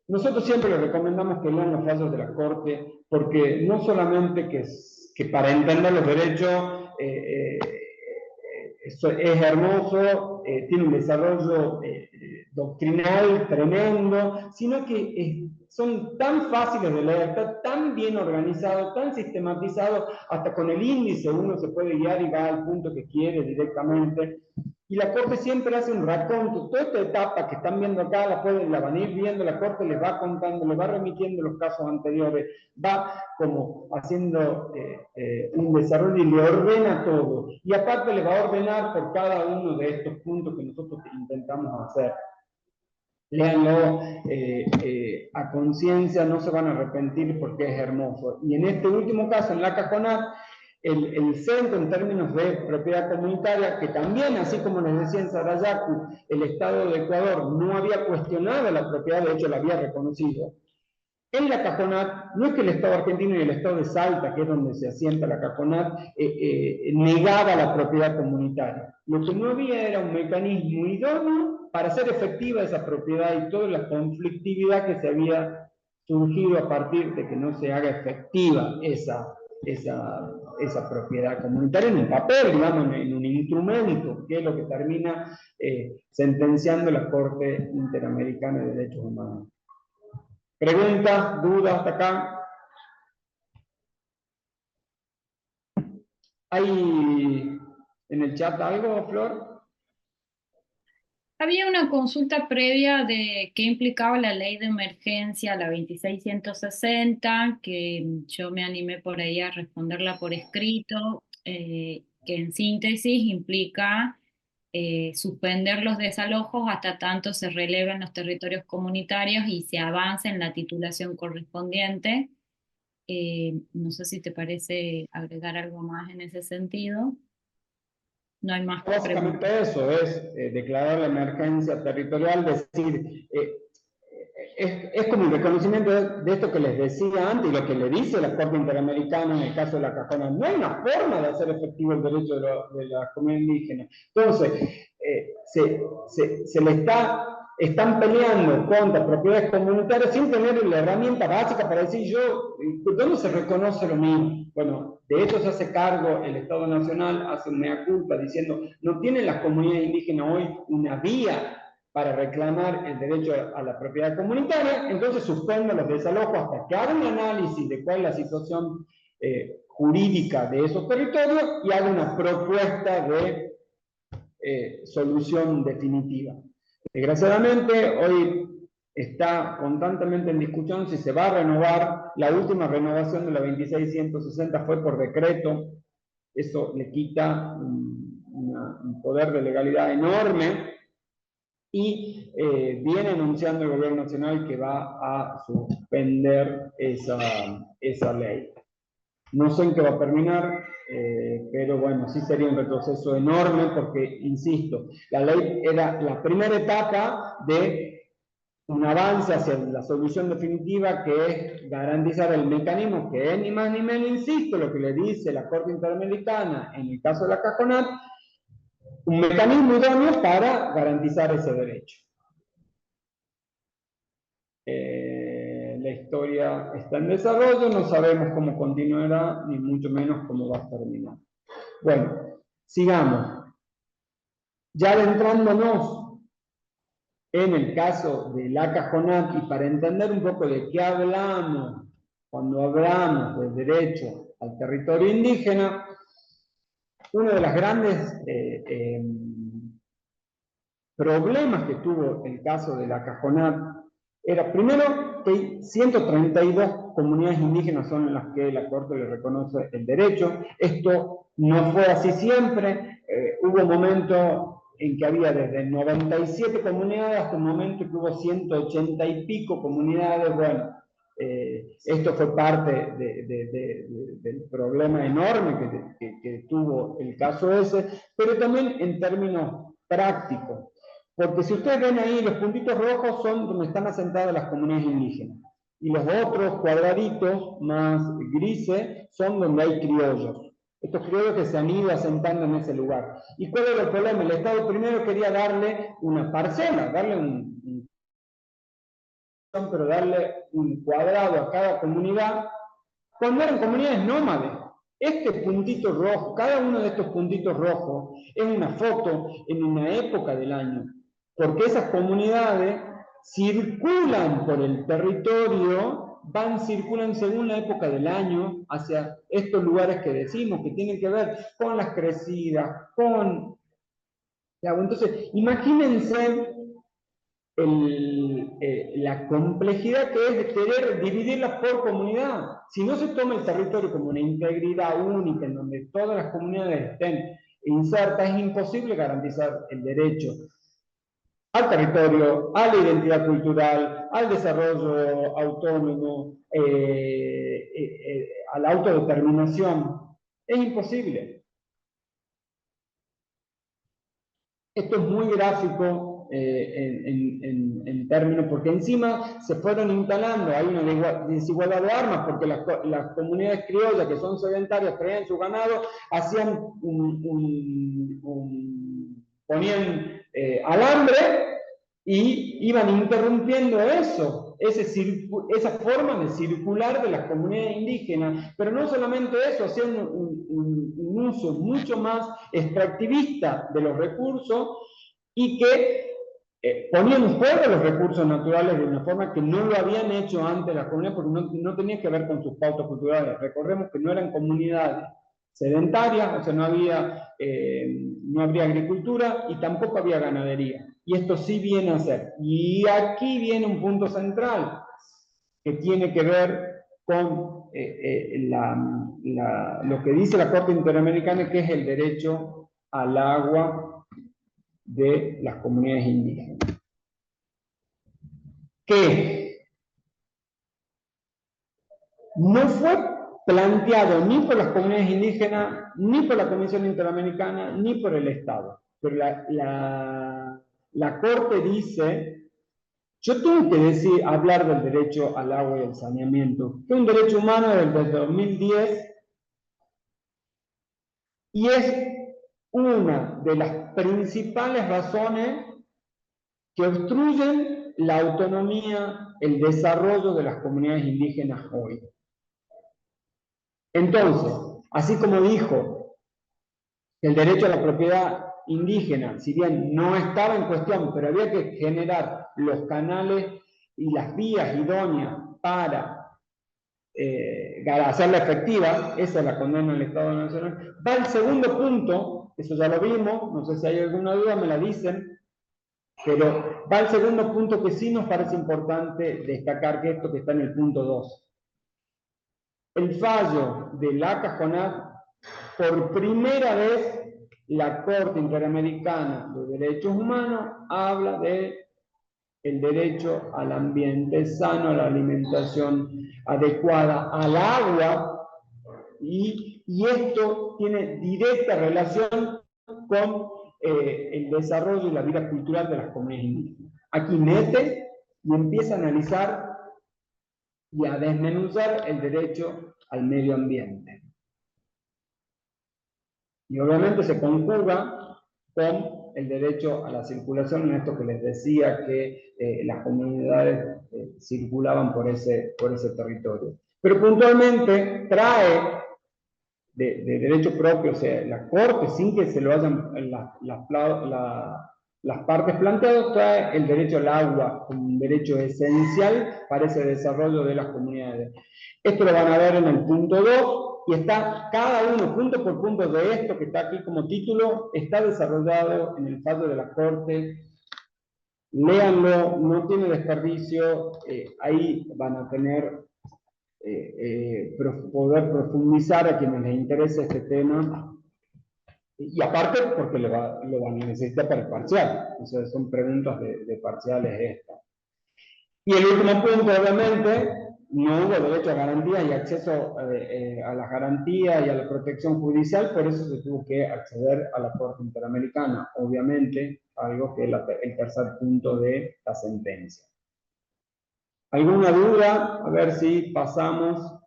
nosotros siempre les recomendamos que lean los fallos de la Corte, porque no solamente que para entender los derechos es hermoso, tiene un desarrollo doctrinal tremendo, sino que son tan fáciles de leer, está tan bien organizado, tan sistematizado, hasta con el índice uno se puede guiar y va al punto que quiere directamente. Y la Corte siempre hace un raconto. Toda esta etapa que están viendo acá la van a ir viendo, la Corte les va contando, les va remitiendo los casos anteriores, va como haciendo un desarrollo y le ordena todo. Y aparte le va a ordenar por cada uno de estos puntos que nosotros intentamos hacer. Léanlo a conciencia, no se van a arrepentir porque es hermoso. Y en este último caso, en la Cajonat, el centro en términos de propiedad comunitaria, que también, así como les decía en Sarayaku, el Estado de Ecuador no había cuestionado la propiedad, de hecho la había reconocido. En la Cajonat, no es que el Estado argentino y el Estado de Salta, que es donde se asienta la Cajonat, negaba la propiedad comunitaria. Lo que no había era un mecanismo idóneo para hacer efectiva esa propiedad y toda la conflictividad que se había surgido a partir de que no se haga efectiva esa propiedad comunitaria en un papel, digamos, en un instrumento, que es lo que termina sentenciando la Corte Interamericana de Derechos Humanos. ¿Preguntas, dudas hasta acá? ¿Hay en el chat algo, Flor? Había una consulta previa de qué implicaba la ley de emergencia, la 2660, que yo me animé por ahí a responderla por escrito, que en síntesis implica suspender los desalojos hasta tanto se releven los territorios comunitarios y se avance en la titulación correspondiente. No sé si te parece agregar algo más en ese sentido. No hay más Básicamente preguntas. eso es declarar la emergencia territorial, decir, es como un reconocimiento de esto que les decía antes y lo que le dice la Corte Interamericana en el caso de la Cajonat. No hay una forma de hacer efectivo el derecho de la comunidad indígena. Entonces, se le están peleando contra propiedades comunitarias sin tener la herramienta básica para decir ¿dónde se reconoce lo mío? Bueno, de eso se hace cargo el Estado Nacional, hace un mea culpa diciendo, no tienen las comunidades indígenas hoy una vía para reclamar el derecho a la propiedad comunitaria, entonces suspenden los desalojos hasta que haga un análisis de cuál es la situación jurídica de esos territorios y haga una propuesta de solución definitiva. Desgraciadamente, hoy está constantemente en discusión si se va a renovar. La última renovación de la 2660 fue por decreto. Eso le quita un poder de legalidad enorme. Y viene anunciando el gobierno nacional que va a suspender esa ley. No sé en qué va a terminar, pero bueno, sí sería un retroceso enorme porque, insisto, la ley era la primera etapa de un avance hacia la solución definitiva, que es garantizar el mecanismo que es ni más ni menos, insisto, lo que le dice la Corte Interamericana en el caso de la Cajonat, un mecanismo idóneo para garantizar ese derecho. La historia está en desarrollo, no sabemos cómo continuará, ni mucho menos cómo va a terminar. Bueno, sigamos. Ya adentrándonos en el caso de la Cajonat, y para entender un poco de qué hablamos cuando hablamos del derecho al territorio indígena, uno de los grandes problemas que tuvo el caso de la Cajonat era, primero, que 132 comunidades indígenas son las que la Corte le reconoce el derecho. Esto no fue así siempre. Hubo momentos en que había desde 97 comunidades hasta un momento que hubo 180 y pico comunidades. Bueno, esto fue parte del problema enorme que tuvo el caso ese, pero también en términos prácticos. Porque si ustedes ven ahí, los puntitos rojos son donde están asentadas las comunidades indígenas. Y los otros cuadraditos más grises son donde hay criollos. Estos criollos que se han ido asentando en ese lugar. ¿Y cuál era el problema? El Estado primero quería darle una parcela, darle un pero darle un cuadrado a cada comunidad, cuando eran comunidades nómades. Este puntito rojo, cada uno de estos puntitos rojos, es una foto en una época del año, porque esas comunidades circulan por el territorio, circulan según la época del año hacia estos lugares que decimos, que tienen que ver con las crecidas, con... Entonces, imagínense la complejidad que es de querer dividirlas por comunidad. Si no se toma el territorio como una integridad única en donde todas las comunidades estén insertas, es imposible garantizar el derecho al territorio, a la identidad cultural, al desarrollo autónomo, a la autodeterminación. Es imposible. Esto es muy gráfico en términos, porque encima se fueron instalando, hay una desigualdad de armas, porque las comunidades criollas que son sedentarias, traían su ganado, hacían ponían alambre y iban interrumpiendo eso, esa forma de circular de las comunidades indígenas, pero no solamente eso, hacían un uso mucho más extractivista de los recursos y que ponían en juego los recursos naturales de una forma que no lo habían hecho antes las comunidades, porque no tenía que ver con sus pautas culturales. Recordemos que no eran comunidades sedentarias, o sea, no habría agricultura y tampoco había ganadería. Y esto sí viene a ser. Y aquí viene un punto central que tiene que ver con lo que dice la Corte Interamericana, que es el derecho al agua de las comunidades indígenas. Que no fue planteado ni por las comunidades indígenas, ni por la Comisión Interamericana, ni por el Estado. Pero la Corte dice, yo tengo que hablar del derecho al agua y al saneamiento, que es un derecho humano desde 2010 y es una de las principales razones que obstruyen la autonomía, el desarrollo de las comunidades indígenas hoy. Entonces, así como dijo el derecho a la propiedad indígena, si bien no estaba en cuestión, pero había que generar los canales y las vías idóneas para hacerla efectiva, esa es la condena del Estado Nacional. Va el segundo punto, eso ya lo vimos, no sé si hay alguna duda, me la dicen, pero va el segundo punto que sí nos parece importante destacar, que esto que está en el punto 2. El fallo de la Cajonat, por primera vez, la Corte Interamericana de Derechos Humanos habla de el derecho al ambiente sano, a la alimentación adecuada, al agua, y esto tiene directa relación con el desarrollo y la vida cultural de las comunidades indígenas. Aquí mete y empieza a analizar y a desmenuzar el derecho al medio ambiente. Y obviamente se conjuga con el derecho a la circulación, en esto que les decía que las comunidades circulaban por ese territorio. Pero puntualmente trae de derecho propio, o sea, la Corte, sin que se lo hayan las partes planteadas, trae el derecho al agua como un derecho esencial para ese desarrollo de las comunidades. Esto lo van a ver en el punto 2, y está cada uno, punto por punto, de esto que está aquí como título, está desarrollado en el fallo de la Corte. Léanlo, no tiene desperdicio, ahí van a tener poder profundizar a quienes les interese este tema, y aparte porque lo van a necesitar para el parcial, o sea, son preguntas de parciales estas. Y el último punto, obviamente, no hubo derecho a garantías y acceso a las garantías y a la protección judicial, por eso se tuvo que acceder a la Corte Interamericana, obviamente, algo que es el tercer punto de la sentencia. ¿Alguna duda? A ver si pasamos.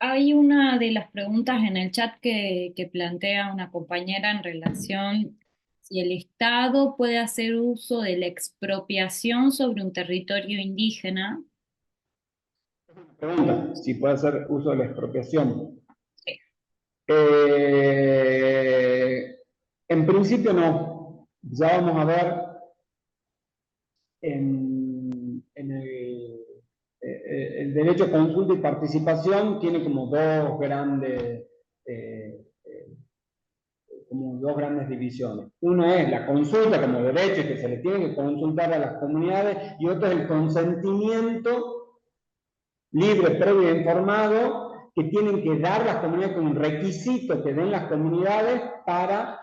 Hay una de las preguntas en el chat que plantea una compañera en relación si el Estado puede hacer uso de la expropiación sobre un territorio indígena. Pregunta, si puede hacer uso de la expropiación. Sí. En principio no. Ya vamos a ver en el derecho a consulta y participación tiene como dos grandes divisiones. Una es la consulta como derecho que se le tiene que consultar a las comunidades, y otro es el consentimiento libre, previo e informado que tienen que dar las comunidades, como un requisito que den las comunidades para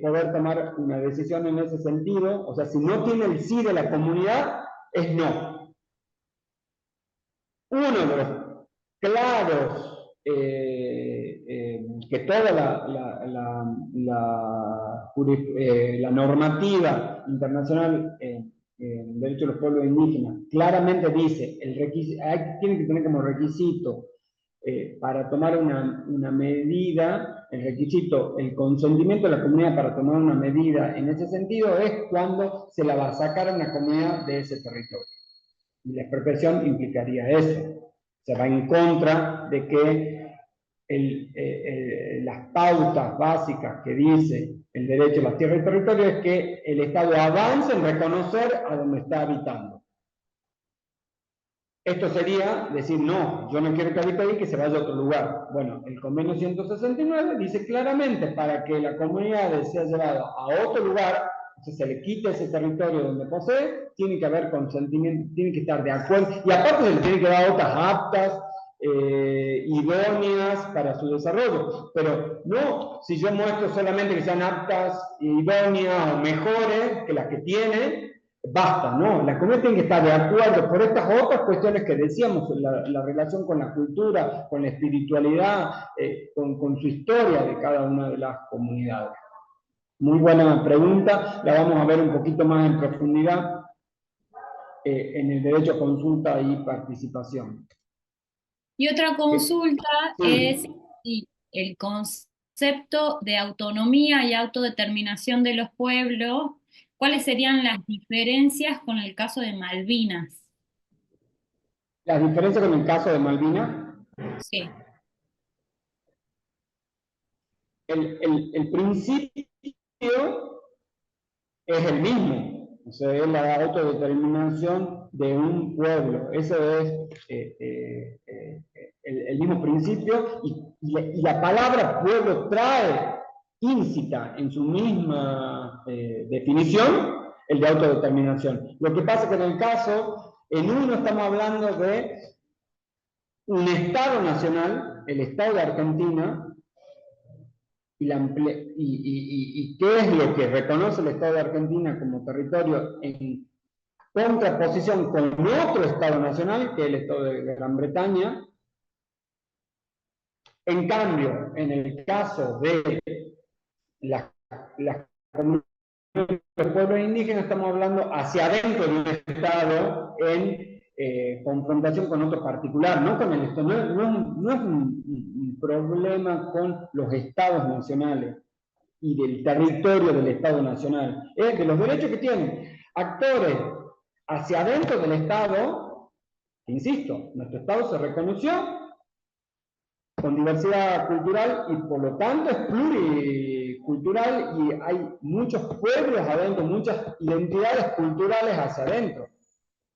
poder tomar una decisión en ese sentido. O sea, si no tiene el sí de la comunidad, es no. Uno de los claros que toda la normativa internacional en derecho de los pueblos indígenas claramente dice, tiene que tener como requisito para tomar una medida, el requisito, el consentimiento de la comunidad para tomar una medida en ese sentido es cuando se la va a sacar a una comunidad de ese territorio. Y la expropiación implicaría eso. Se va en contra de que las pautas básicas que dice el derecho a las tierras y territorios es que el Estado avance en reconocer a donde está habitando. Esto sería decir, no, yo no quiero que habite ahí, que se vaya a otro lugar. Bueno, el convenio 169 dice claramente, para que la comunidad sea llevada a otro lugar, si se le quita ese territorio donde posee, tiene que haber consentimiento, tiene que estar de acuerdo, y aparte se le tiene que dar otras aptas, idóneas para su desarrollo. Pero no, si yo muestro solamente que sean aptas, idóneas o mejores que las que tiene, basta, ¿no? La comunidad tiene que estar de acuerdo por estas otras cuestiones que decíamos, la relación con la cultura, con la espiritualidad, con su historia de cada una de las comunidades. Muy buena pregunta, la vamos a ver un poquito más en profundidad en el derecho a consulta y participación. Y otra consulta Sí. es si el concepto de autonomía y autodeterminación de los pueblos, ¿cuáles serían las diferencias con el caso de Malvinas? ¿La diferencia con el caso de Malvinas? Sí. El principio es el mismo, o sea, es la autodeterminación de un pueblo. Ese es el mismo principio, y la palabra pueblo trae íncita en su misma definición el de autodeterminación. Lo que pasa es que en el caso, en uno estamos hablando de un Estado nacional, el Estado de Argentina, y qué es lo que reconoce el Estado de Argentina como territorio en contraposición con otro Estado nacional, que es el Estado de Gran Bretaña. En cambio, en el caso de las comunidades de los pueblos indígenas, estamos hablando hacia adentro de un Estado en confrontación con otro particular, no con el Estado. No es un problema con los Estados nacionales y del territorio del Estado nacional, es de los derechos que tienen actores hacia adentro del Estado. Insisto, nuestro Estado se reconoció con diversidad cultural y por lo tanto es pluricultural, y hay muchos pueblos adentro, muchas identidades culturales hacia adentro,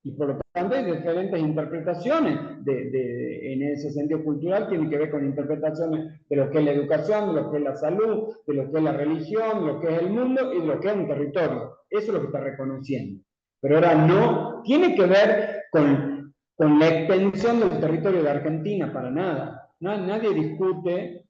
y por lo tanto hay diferentes interpretaciones en ese sentido cultural. Tiene que ver con interpretaciones de lo que es la educación, de lo que es la salud, de lo que es la religión, de lo que es el mundo y de lo que es un territorio. Eso es lo que está reconociendo. Pero ahora no tiene que ver con la extensión del territorio de Argentina, para nada. Nadie discute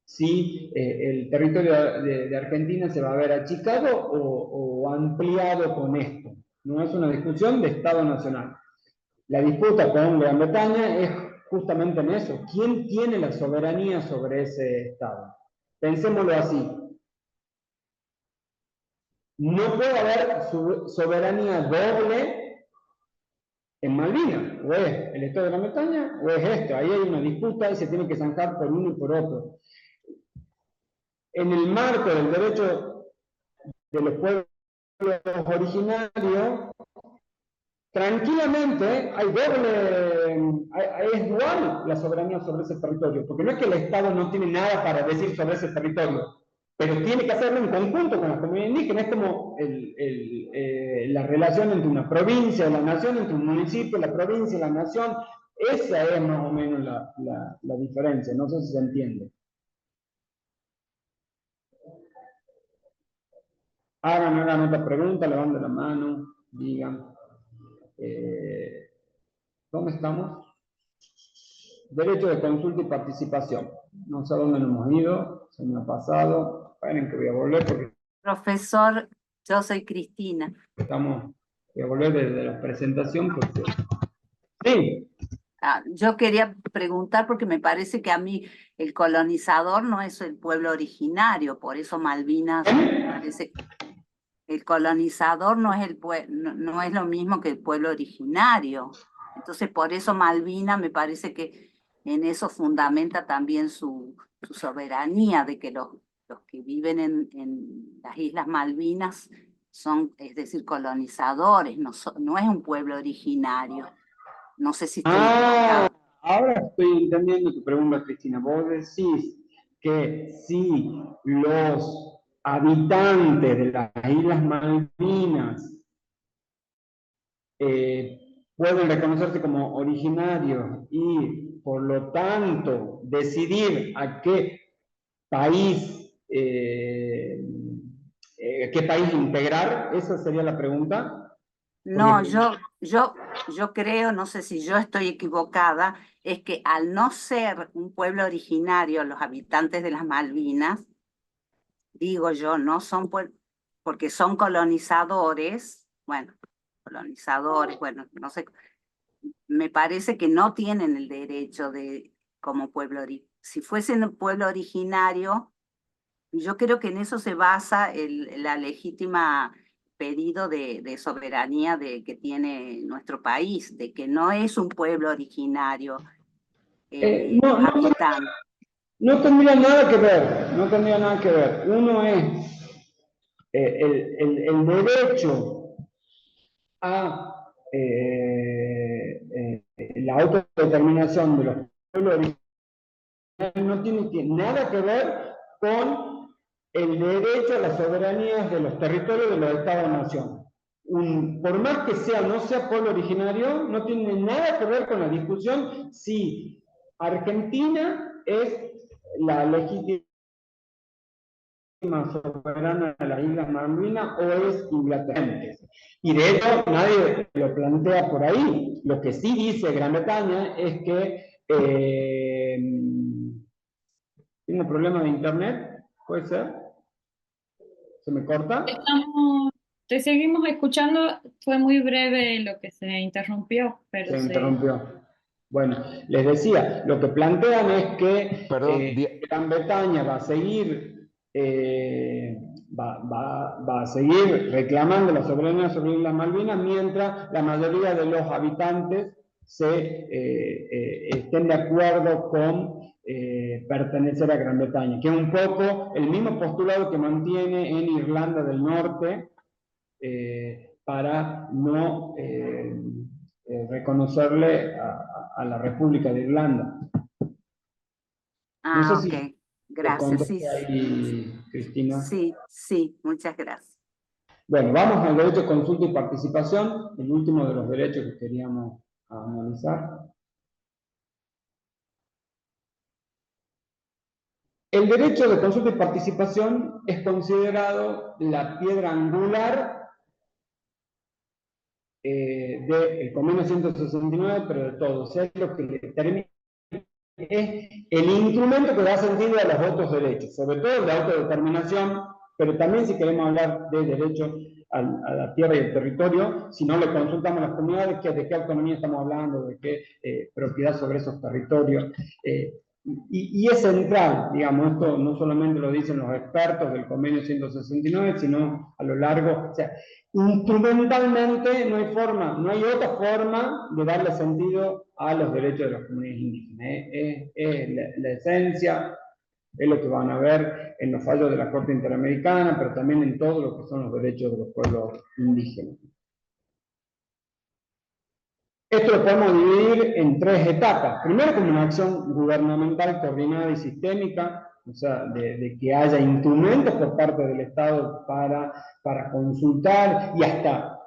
si el territorio de Argentina se va a ver achicado o ampliado con esto. No es una discusión de Estado nacional. La disputa con Gran Bretaña es justamente en eso. ¿Quién tiene la soberanía sobre ese Estado? Pensémoslo así. No puede haber soberanía doble en Malvinas. O es el Estado de Gran Bretaña o es esto. Ahí hay una disputa y se tiene que zanjar por uno y por otro. En el marco del derecho de los pueblos originarios, tranquilamente es dual la soberanía sobre ese territorio, porque no es que el Estado no tiene nada para decir sobre ese territorio, pero tiene que hacerlo en conjunto con la comunidad indígena. Es como la relación entre una provincia y la nación, entre un municipio, la provincia y la nación. Esa es más o menos la diferencia, no sé si se entiende. Hagan otra pregunta, levanten la mano, digan. ¿Dónde estamos? Derecho de consulta y participación. No sé a dónde nos hemos ido, se me ha pasado. Esperen que voy a volver porque Profesor, yo soy Cristina. voy a volver desde la presentación porque... Sí. Yo quería preguntar porque me parece que a mí el colonizador no es el pueblo originario, por eso Malvinas me parece que el colonizador no es no es lo mismo que el pueblo originario. Entonces por eso Malvinas me parece que en eso fundamenta también su soberanía, de que los que viven en las Islas Malvinas son, es decir, colonizadores, no es un pueblo originario. No sé si estoy equivocada. Ahora estoy entendiendo tu pregunta, Cristina. Vos decís que si los habitantes de las Islas Malvinas pueden reconocerse como originarios y, por lo tanto, decidir a qué país integrar, esa sería la pregunta. No, yo creo, no sé si yo estoy equivocada, es que al no ser un pueblo originario, los habitantes de las Malvinas, digo yo, no son porque son colonizadores, bueno, no sé, me parece que no tienen el derecho de, como pueblo, si fuesen un pueblo originario, yo creo que en eso se basa la legítima pedido de soberanía que tiene nuestro país, de que no es un pueblo originario, los habitantes. No tendría nada que ver, no tendría nada que ver. Uno es el derecho a la autodeterminación de los pueblos originarios no tiene nada que ver con el derecho a la soberanía de los territorios de los Estados-nación. Por más que no sea pueblo originario, no tiene nada que ver con la discusión si Argentina es la legítima soberana de las Islas Malvinas o es Inglaterra. Y de hecho nadie lo plantea por ahí. Lo que sí dice Gran Bretaña es que ¿tengo problemas de internet? ¿Puede ser? ¿Se me corta? Te seguimos escuchando, fue muy breve lo que se interrumpió, pero se interrumpió. Bueno, les decía, lo que plantean es que Gran Bretaña va a seguir va a seguir reclamando la soberanía sobre las Malvinas mientras la mayoría de los habitantes estén de acuerdo con pertenecer a Gran Bretaña, que es un poco el mismo postulado que mantiene en Irlanda del Norte para no reconocerle a la República de Irlanda. No sé ok, gracias. Sí, ahí, Cristina. Sí, muchas gracias. Bueno, vamos al derecho de consulta y participación, el último de los derechos que queríamos analizar. El derecho de consulta y participación es considerado la piedra angular del Convenio 169, pero de todo. O sea, es lo que determina, es el instrumento que da sentido a los otros derechos, sobre todo el de autodeterminación, pero también si queremos hablar de derecho a la tierra y el territorio, si no le consultamos a las comunidades de qué autonomía estamos hablando, de qué propiedad sobre esos territorios. Y es central, digamos, esto no solamente lo dicen los expertos del Convenio 169, sino a lo largo, o sea, instrumentalmente no hay otra forma de darle sentido a los derechos de las comunidades indígenas. Es la esencia Es lo que van a ver en los fallos de la Corte Interamericana, pero también en todo lo que son los derechos de los pueblos indígenas. Esto lo podemos dividir en 3 etapas. Primero, como una acción gubernamental coordinada y sistémica, o sea, de que haya instrumentos por parte del Estado para consultar y hasta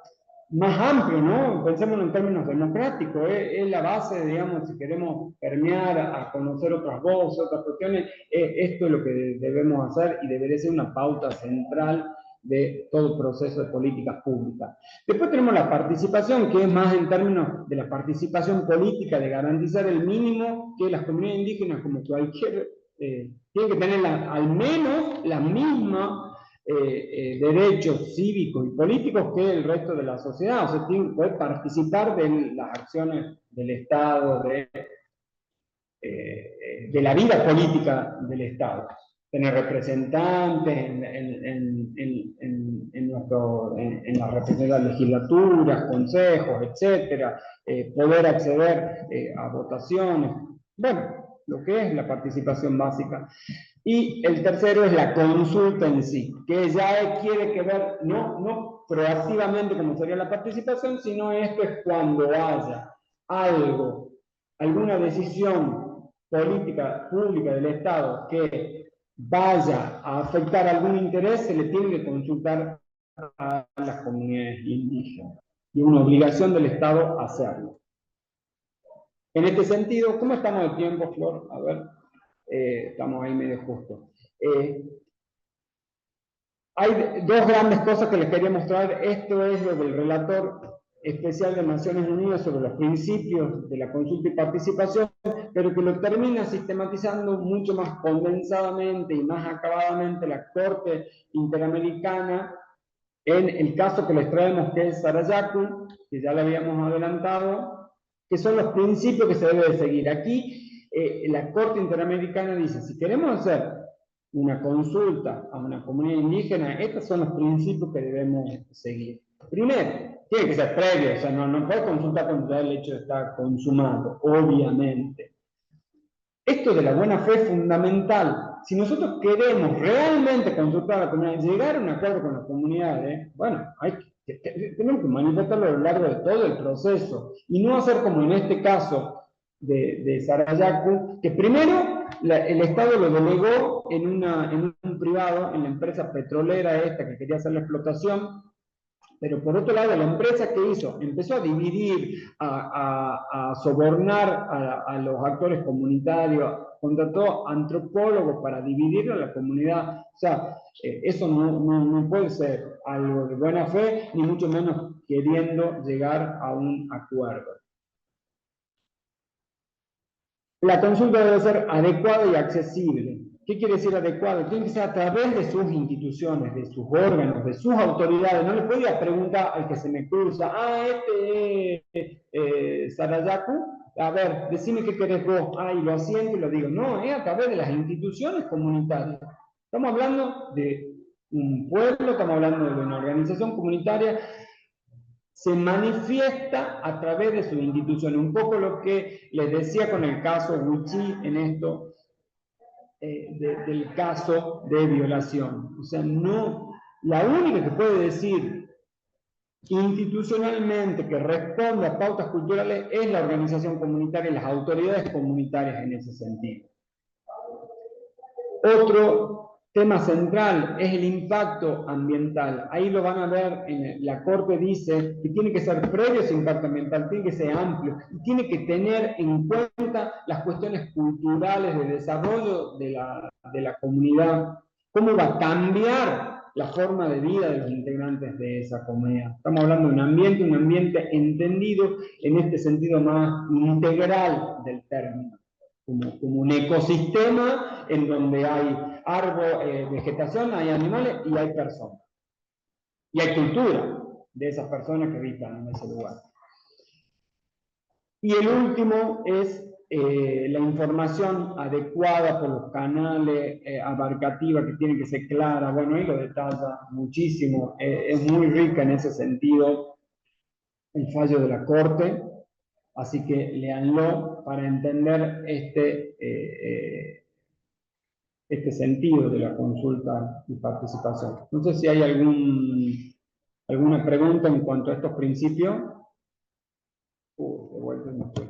más amplio, ¿no? Pensemos en términos democráticos, es la base, digamos, si queremos permear a conocer otras voces, otras cuestiones, esto es lo que debemos hacer y debería ser una pauta central de todo el proceso de políticas públicas. Después tenemos la participación, que es más en términos de la participación política, de garantizar el mínimo que las comunidades indígenas, como cualquier, tienen que tener al menos la misma derechos cívicos y políticos que el resto de la sociedad, o sea, tienen que poder participar de las acciones del Estado, de la vida política del Estado. Tener representantes en las legislaturas, consejos, etcétera, poder acceder a votaciones. Bueno, lo que es la participación básica. Y el tercero es la consulta en sí, que ya quiere que ver, no proactivamente como sería la participación, sino esto es cuando haya algo, alguna decisión política pública del Estado que vaya a afectar algún interés, se le tiene que consultar a las comunidades indígenas. Y una obligación del Estado hacerlo. En este sentido, ¿cómo estamos de tiempo, Flor? A ver. Estamos ahí medio justo. Hay 2 grandes cosas que les quería mostrar. Esto es lo del relator especial de Naciones Unidas sobre los principios de la consulta y participación, pero que lo termina sistematizando mucho más condensadamente y más acabadamente la Corte Interamericana en el caso que les traemos, que es Sarayaku, que ya lo habíamos adelantado, que son los principios que se debe de seguir. Aquí la Corte Interamericana dice, si queremos hacer una consulta a una comunidad indígena, estos son los principios que debemos seguir. Primero, tiene que ser previo, o sea, no puede consultar cuando ya el hecho está consumado, obviamente. Esto de la buena fe es fundamental. Si nosotros queremos realmente consultar a la comunidad, llegar a un acuerdo con las comunidades, bueno, tenemos que manifestarlo a lo largo de todo el proceso y no hacer como en este caso de Sarayaku, que primero el Estado lo delegó en un privado, en la empresa petrolera esta que quería hacer la explotación, pero por otro lado la empresa que hizo, empezó a dividir, a sobornar a los actores comunitarios, contrató antropólogos para dividir a la comunidad. O sea, eso no puede ser algo de buena fe, ni mucho menos queriendo llegar a un acuerdo. La consulta debe ser adecuada y accesible. ¿Qué quiere decir adecuado? Tiene que ser a través de sus instituciones, de sus órganos, de sus autoridades. No le podía preguntar al que se me cruza, Sarayaku, a ver, decime qué querés vos. Y lo asiento y lo digo. No, es a través de las instituciones comunitarias. Estamos hablando de un pueblo, estamos hablando de una organización comunitaria. Se manifiesta a través de su institución. Un poco lo que les decía con el caso Wichí en esto, del caso de violación. O sea, la única que puede decir institucionalmente que responde a pautas culturales es la organización comunitaria y las autoridades comunitarias en ese sentido. Otro tema central es el impacto ambiental. Ahí lo van a ver, la Corte dice que tiene que ser previo ese impacto ambiental, tiene que ser amplio, y tiene que tener en cuenta las cuestiones culturales de desarrollo de la comunidad, cómo va a cambiar la forma de vida de los integrantes de esa comunidad. Estamos hablando de un ambiente entendido en este sentido más integral del término. Como un ecosistema en donde hay árbol, vegetación, hay animales y hay personas. Y hay cultura de esas personas que habitan en ese lugar. Y el último es la información adecuada por los canales, abarcativa, que tiene que ser clara. Bueno, ahí lo detalla muchísimo. Es muy rica en ese sentido el fallo de la Corte. Así que léanlo para entender este sentido de la consulta y participación. No sé si hay alguna pregunta en cuanto a estos principios. De vuelta no estoy.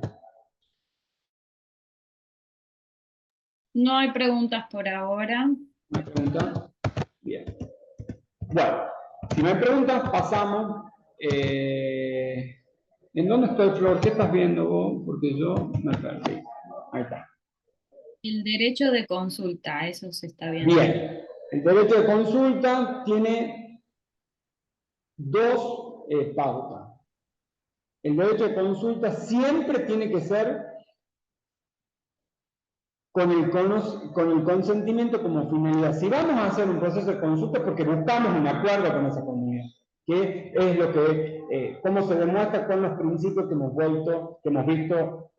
No hay preguntas por ahora. ¿No hay preguntas? Bien. Bueno, si no hay preguntas, pasamos. ¿En dónde estoy, Flor? ¿Qué estás viendo vos? Porque yo me perdí. Ahí está. El derecho de consulta, eso se está viendo. Bien. El derecho de consulta tiene dos pautas. El derecho de consulta siempre tiene que ser con el consentimiento como finalidad. Si vamos a hacer un proceso de consulta es porque buscamos un acuerdo con esa comunidad, que es lo que, cómo se demuestra con los principios que hemos visto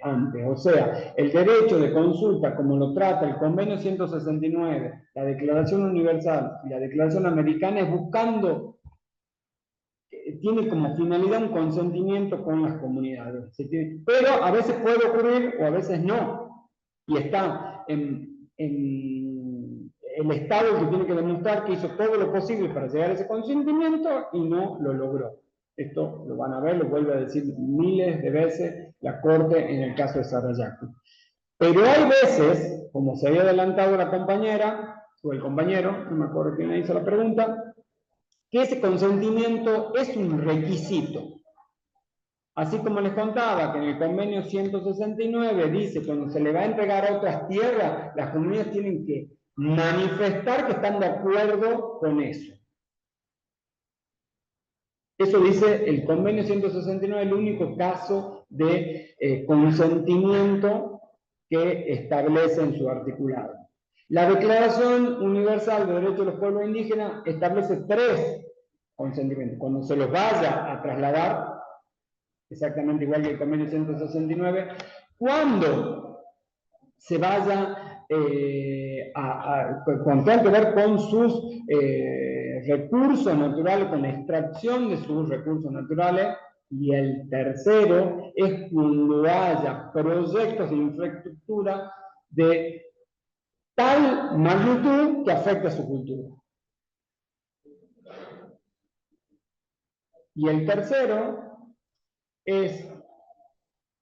antes. O sea, el derecho de consulta, como lo trata el Convenio 169, la Declaración Universal y la Declaración Americana, es buscando, tiene como finalidad un consentimiento con las comunidades. Pero a veces puede ocurrir o a veces no. Y está en el Estado el que tiene que demostrar que hizo todo lo posible para llegar a ese consentimiento y no lo logró. Esto lo van a ver, lo vuelve a decir miles de veces la Corte en el caso de Sarayaku. Pero hay veces, como se había adelantado la compañera, o el compañero, no me acuerdo quién le hizo la pregunta, que ese consentimiento es un requisito. Así como les contaba que en el convenio 169 dice que cuando se le va a entregar a otras tierras, las comunidades tienen que manifestar que están de acuerdo con eso. Eso dice el convenio 169, el único caso de consentimiento que establece en su articulado. La Declaración Universal de Derechos de los Pueblos Indígenas establece 3 consentimientos. Cuando se los vaya a trasladar, exactamente igual que el convenio 169, cuando se vaya cuando tenga que ver con sus recursos naturales, con la extracción de sus recursos naturales, y el tercero es cuando haya proyectos de infraestructura de tal magnitud que afecte a su cultura. Y el tercero es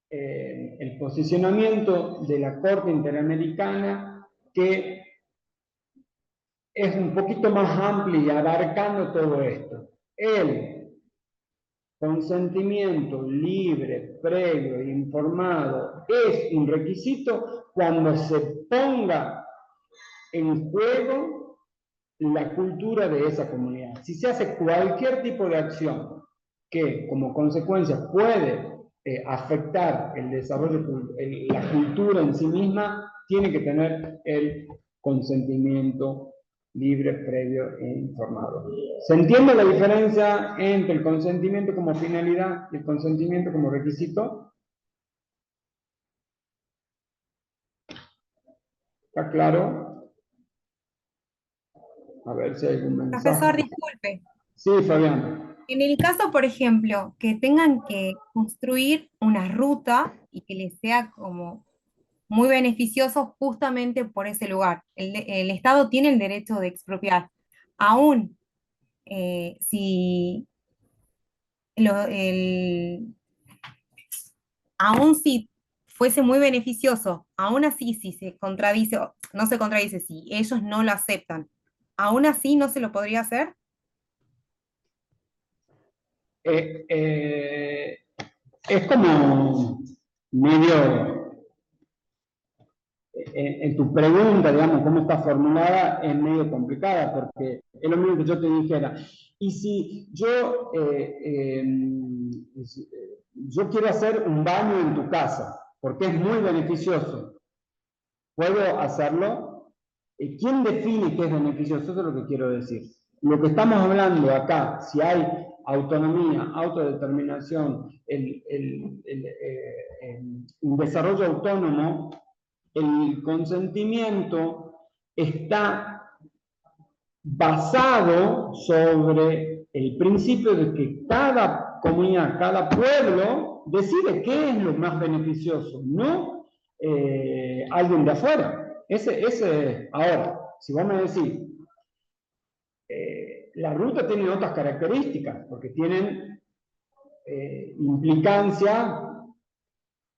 el posicionamiento de la Corte Interamericana, que es un poquito más amplio y abarcando todo esto. El consentimiento libre, previo e informado es un requisito cuando se ponga en juego la cultura de esa comunidad. Si se hace cualquier tipo de acción que como consecuencia puede afectar el desarrollo, la cultura en sí misma, tiene que tener el consentimiento libre, previo e informado. ¿Se entiende la diferencia entre el consentimiento como finalidad y el consentimiento como requisito? ¿Está claro? A ver si hay algún mensaje. Profesor, disculpe. Sí, Fabián. En el caso, por ejemplo, que tengan que construir una ruta y que les sea como muy beneficioso justamente por ese lugar. El Estado tiene el derecho de expropiar. Aún si aún si fuese muy beneficioso, aún así si se contradice, no se contradice, si ellos no lo aceptan, aún así no se lo podría hacer. Es como medio, en tu pregunta, digamos, cómo está formulada, es medio complicada, porque es lo mismo que yo te dijera. Y si yo, yo quiero hacer un baño en tu casa, porque es muy beneficioso, ¿puedo hacerlo? ¿Quién define qué es beneficioso? Eso es lo que quiero decir. Lo que estamos hablando acá, si hay autonomía, autodeterminación, un desarrollo autónomo, el consentimiento está basado sobre el principio de que cada comunidad, cada pueblo decide qué es lo más beneficioso, no alguien de afuera. Ahora, si vos me decís, la ruta tiene otras características, porque tienen implicancia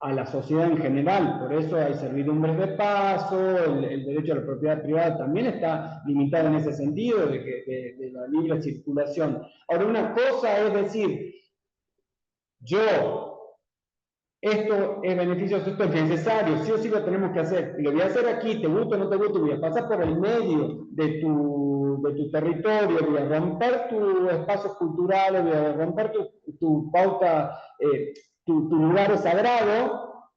a la sociedad en general, por eso hay servidumbres de paso, el derecho a la propiedad privada también está limitado en ese sentido, de la libre circulación. Ahora, una cosa es decir, esto es beneficioso, esto es necesario, sí o sí lo tenemos que hacer, y lo voy a hacer aquí, te gusta o no te gusta, voy a pasar por el medio de tu territorio, voy a romper tus espacios culturales, voy a romper tu pauta, tu lugar sagrado,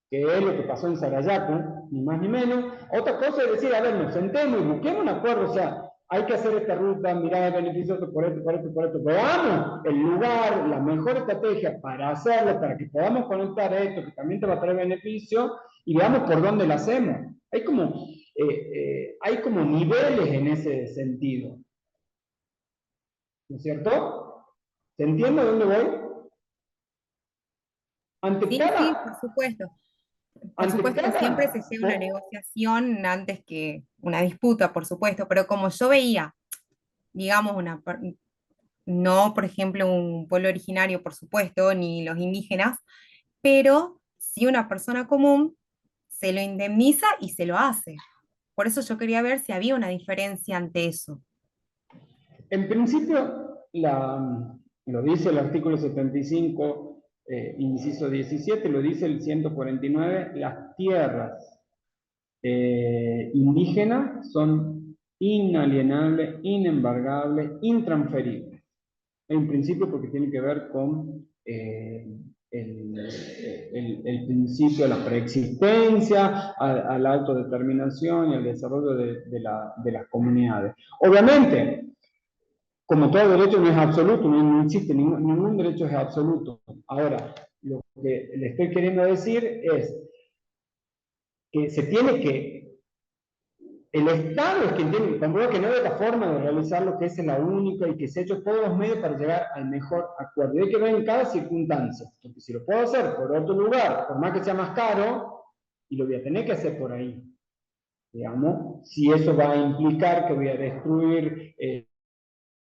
que es lo que pasó en Sarayaco, ni más ni menos. Otra cosa es decir, a ver, nos sentemos y busquemos un acuerdo, o sea, hay que hacer esta ruta, mirá, es beneficioso por esto, por esto, por esto. Veamos el lugar, la mejor estrategia para hacerlo, para que podamos conectar esto, que también te va a traer beneficio, y veamos por dónde lo hacemos. Hay como niveles en ese sentido. ¿No es cierto? ¿Se entiende a dónde voy? Sí, sí, por supuesto. Por supuesto que siempre se lleva una negociación antes que una disputa, por supuesto, pero como yo veía, digamos, no, por ejemplo, un pueblo originario, por supuesto, ni los indígenas, pero sí una persona común se lo indemniza y se lo hace. Por eso yo quería ver si había una diferencia ante eso. En principio, lo dice el artículo 75, inciso 17, lo dice el 149, las tierras indígenas son inalienables, inembargables, intransferibles. En principio porque tiene que ver con el principio de la preexistencia, a la autodeterminación y al desarrollo de las comunidades. Obviamente, como todo derecho no es absoluto, no existe, ningún derecho es absoluto. Ahora, lo que le estoy queriendo decir es que se tiene que, el Estado es quien tiene que comprobar que no hay otra forma de realizar lo que es la única y que se ha hecho todos los medios para llegar al mejor acuerdo. Y hay que ver en cada circunstancia, porque si lo puedo hacer por otro lugar, por más que sea más caro, y lo voy a tener que hacer por ahí, digamos, si eso va a implicar que voy a destruir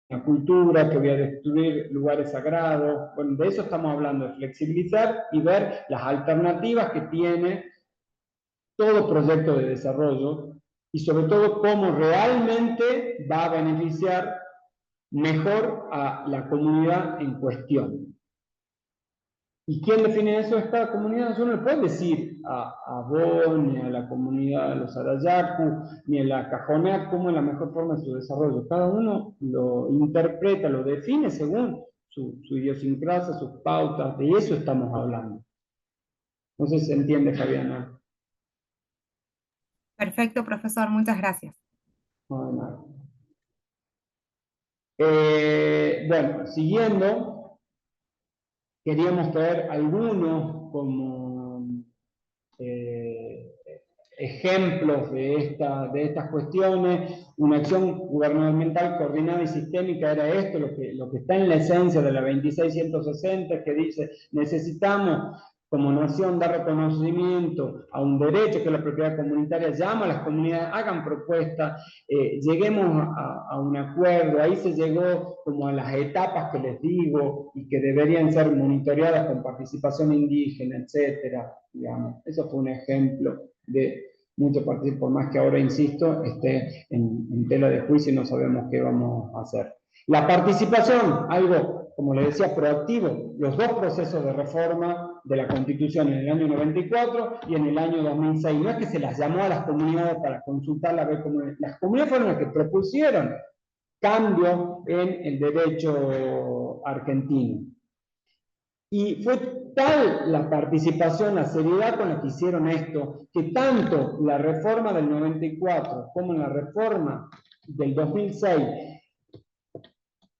la cultura, que voy a destruir lugares sagrados. Bueno, de eso estamos hablando, de flexibilizar y ver las alternativas que tiene todo proyecto de desarrollo y sobre todo cómo realmente va a beneficiar mejor a la comunidad en cuestión. ¿Y quién define eso? Es cada comunidad. Yo no le puedo decir a vos, ni a la comunidad de los Arayacu, ni a la Cajonea cómo es la mejor forma de su desarrollo. Cada uno lo interpreta, lo define según su idiosincrasia, sus pautas. De eso estamos hablando. No sé si se entiende, Fabiana. Perfecto, profesor. Muchas gracias. No, de nada. Bueno, siguiendo, queríamos traer algunos como ejemplos de estas cuestiones. Una acción gubernamental coordinada y sistémica era esto, lo que está en la esencia de la 26160, que dice, necesitamos como nación dar reconocimiento a un derecho que la propiedad comunitaria, llama a las comunidades, hagan propuestas, lleguemos a un acuerdo. Ahí se llegó como a las etapas que les digo y que deberían ser monitoreadas con participación indígena, etcétera, digamos. Eso fue un ejemplo de mucho participación, por más que ahora, insisto, esté en tela de juicio y no sabemos qué vamos a hacer. La participación, algo, como le decía, proactivo, los dos procesos de reforma de la Constitución en el año 94 y en el año 2006. No es que se las llamó a las comunidades para consultarlas, ver cómo las comunidades fueron las que propusieron cambio en el derecho argentino. Y fue tal la participación, la seriedad con la que hicieron esto, que tanto la reforma del 94 como la reforma del 2006,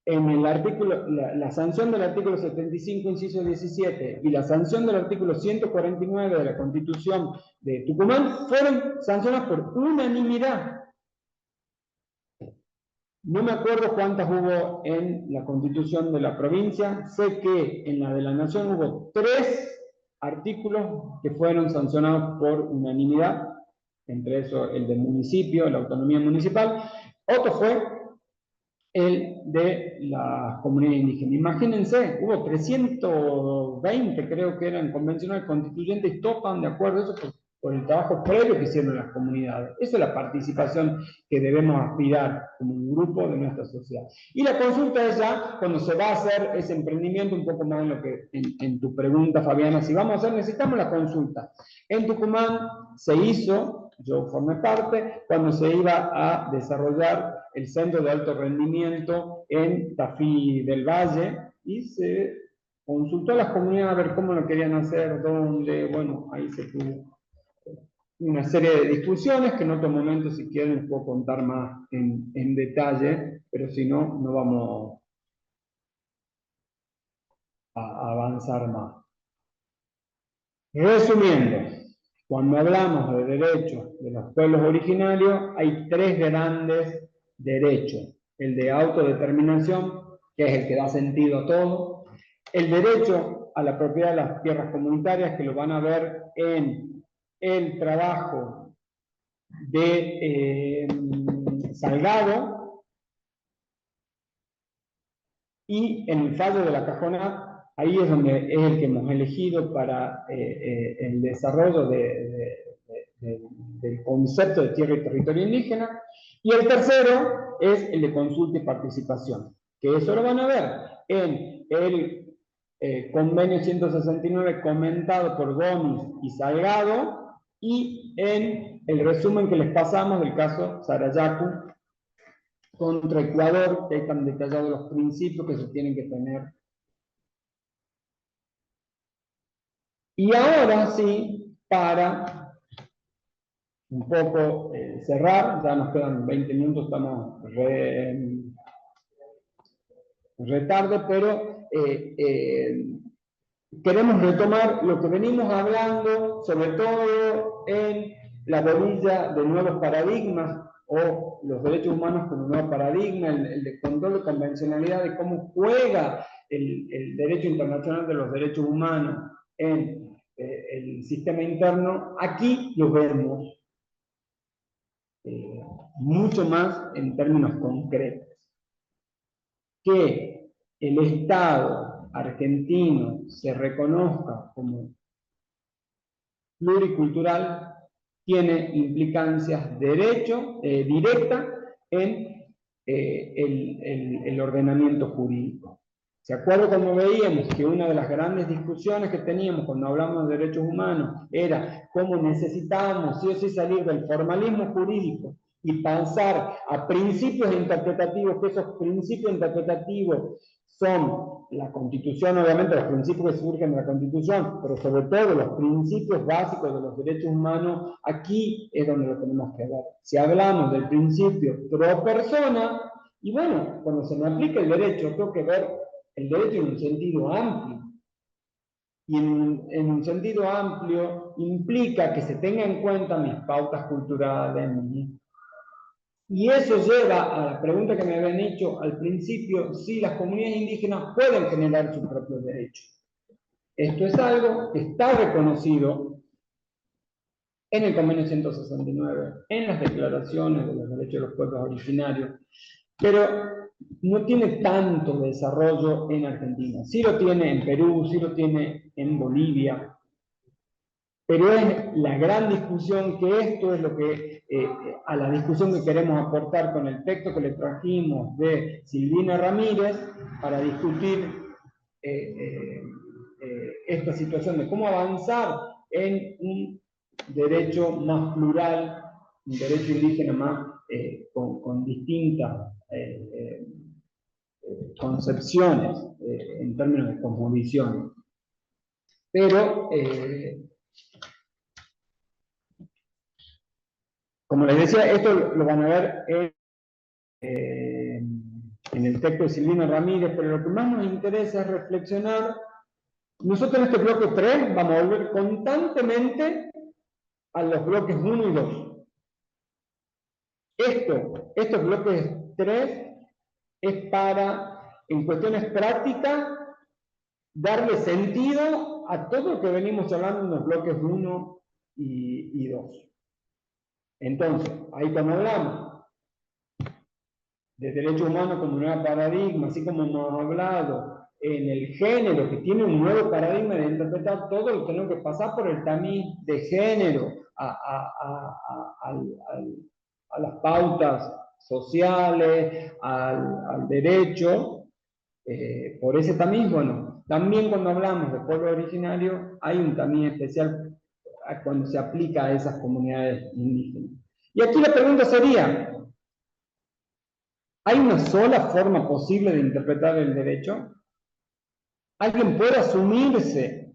en el artículo, la sanción del artículo 75, inciso 17, y la sanción del artículo 149 de la Constitución de Tucumán, fueron sancionadas por unanimidad. No me acuerdo cuántas hubo en la Constitución de la provincia. Sé que en la de la Nación hubo 3 artículos que fueron sancionados por unanimidad. entre eso el del municipio, la autonomía municipal. Otro fue el de las comunidades indígenas. Imagínense, hubo 320, creo que eran convencionales constituyentes, y todos estaban de acuerdo eso por el trabajo previo que hicieron las comunidades. Esa es la participación que debemos aspirar como un grupo de nuestra sociedad. Y la consulta es ya cuando se va a hacer ese emprendimiento, un poco más en lo que en tu pregunta, Fabiana, si vamos a hacer, necesitamos la consulta. En Tucumán se hizo, yo formé parte, cuando se iba a desarrollar el centro de alto rendimiento en Tafí del Valle, y se consultó a las comunidades a ver cómo lo querían hacer, dónde, bueno, ahí se tuvo una serie de discusiones que en otro momento, si quieren, les puedo contar más en detalle, pero si no, no vamos a avanzar más. Resumiendo, cuando hablamos de derechos de los pueblos originarios, hay tres grandes derechos. El de autodeterminación, que es el que da sentido a todo. El derecho a la propiedad de las tierras comunitarias, que lo van a ver en el trabajo de Salgado, y en el fallo de la Cajonat, ahí es donde es el que hemos elegido para el desarrollo del concepto de tierra y territorio indígena. Y el tercero es el de consulta y participación, que eso lo van a ver en el convenio 169 comentado por Gomis y Salgado, y en el resumen que les pasamos del caso Sarayaku contra Ecuador, que están detallados los principios que se tienen que tener. Y ahora sí, para un poco cerrar, ya nos quedan 20 minutos, estamos re tarde, pero queremos retomar lo que venimos hablando, sobre todo en la bolilla de nuevos paradigmas, o los derechos humanos como nuevo paradigma, el de control de convencionalidad, de cómo juega el derecho internacional de los derechos humanos en el sistema interno. Aquí lo vemos mucho más en términos concretos. Que el Estado argentino se reconozca como pluricultural tiene implicancias directas en el ordenamiento jurídico. ¿Se acuerdan cuando veíamos que una de las grandes discusiones que teníamos cuando hablamos de derechos humanos era cómo necesitábamos sí o sí salir del formalismo jurídico y pasar a principios interpretativos, que esos principios interpretativos son la Constitución, obviamente los principios que surgen de la Constitución, pero sobre todo los principios básicos de los derechos humanos? Aquí es donde lo tenemos que ver. Si hablamos del principio pro persona, y bueno, cuando se me aplica el derecho, tengo que ver el derecho en un sentido amplio. Y en un sentido amplio implica que se tenga en cuenta mis pautas culturales, y eso lleva a la pregunta que me habían hecho al principio, si las comunidades indígenas pueden generar sus propios derechos. Esto es algo que está reconocido en el convenio 169, en las declaraciones de los derechos de los pueblos originarios, pero no tiene tanto desarrollo en Argentina. Sí lo tiene en Perú, sí lo tiene en Bolivia, pero es la gran discusión, que esto es lo que, a la discusión que queremos aportar con el texto que le trajimos de Silvina Ramírez, para discutir esta situación de cómo avanzar en un derecho más plural, un derecho indígena más con distintas concepciones en términos de cosmovisión. Pero como les decía, esto lo van a ver en el texto de Silvina Ramírez, pero lo que más nos interesa es reflexionar. Nosotros en este bloque 3 vamos a volver constantemente a los bloques 1 y 2. Estos bloques 3 es para, en cuestiones prácticas, darle sentido a todo lo que venimos hablando en los bloques 1 y 2. Entonces, ahí cuando hablamos de derechos humanos como un nuevo paradigma, así como hemos hablado en el género, que tiene un nuevo paradigma de interpretar todo, lo tenemos que pasar por el tamiz de género, a las pautas sociales, al derecho, por ese tamiz. Bueno, también cuando hablamos de pueblo originario, hay un tamiz especial cuando se aplica a esas comunidades indígenas. Y aquí la pregunta sería, ¿hay una sola forma posible de interpretar el derecho? ¿Alguien puede asumirse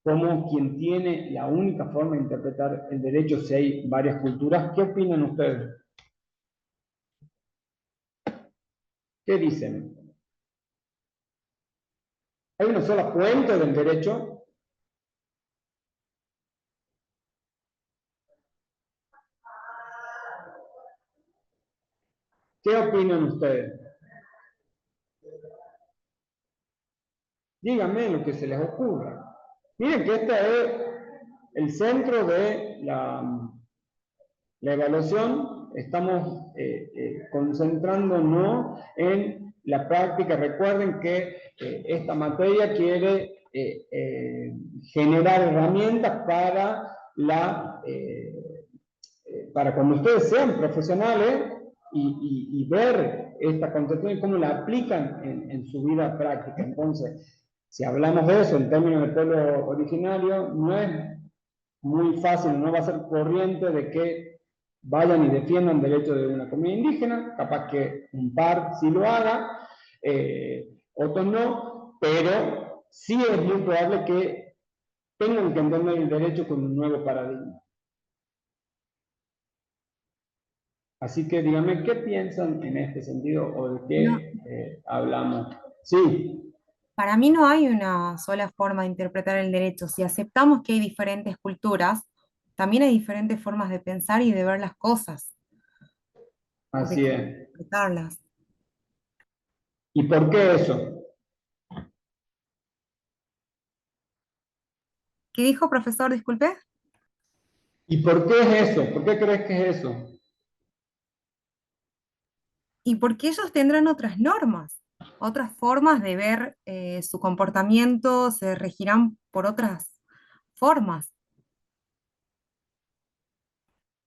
como quien tiene la única forma de interpretar el derecho si hay varias culturas? ¿Qué opinan ustedes? ¿Qué dicen? ¿Hay una sola fuente del derecho? ¿Qué opinan ustedes? Díganme lo que se les ocurra. Miren que este es el centro de la evaluación. Estamos concentrándonos en la práctica. Recuerden que esta materia quiere generar herramientas para cuando ustedes sean profesionales y ver esta concepción y cómo la aplican en su vida práctica. Entonces, si hablamos de eso en términos de pueblo originario, no es muy fácil, no va a ser corriente de que vayan y defiendan derechos de una comunidad indígena, capaz que un par sí lo haga, otros no, pero sí es muy probable que tengan que entender el derecho con un nuevo paradigma. Así que díganme, ¿qué piensan en este sentido o de qué hablamos? Sí. Para mí no hay una sola forma de interpretar el derecho. Si aceptamos que hay diferentes culturas, también hay diferentes formas de pensar y de ver las cosas, Así de es. interpretarlas. ¿Y por qué eso? ¿Qué dijo, profesor? Disculpe. ¿Y por qué es eso? ¿Por qué crees que es eso? Y porque ellos tendrán otras normas, otras formas de ver su comportamiento, se regirán por otras formas.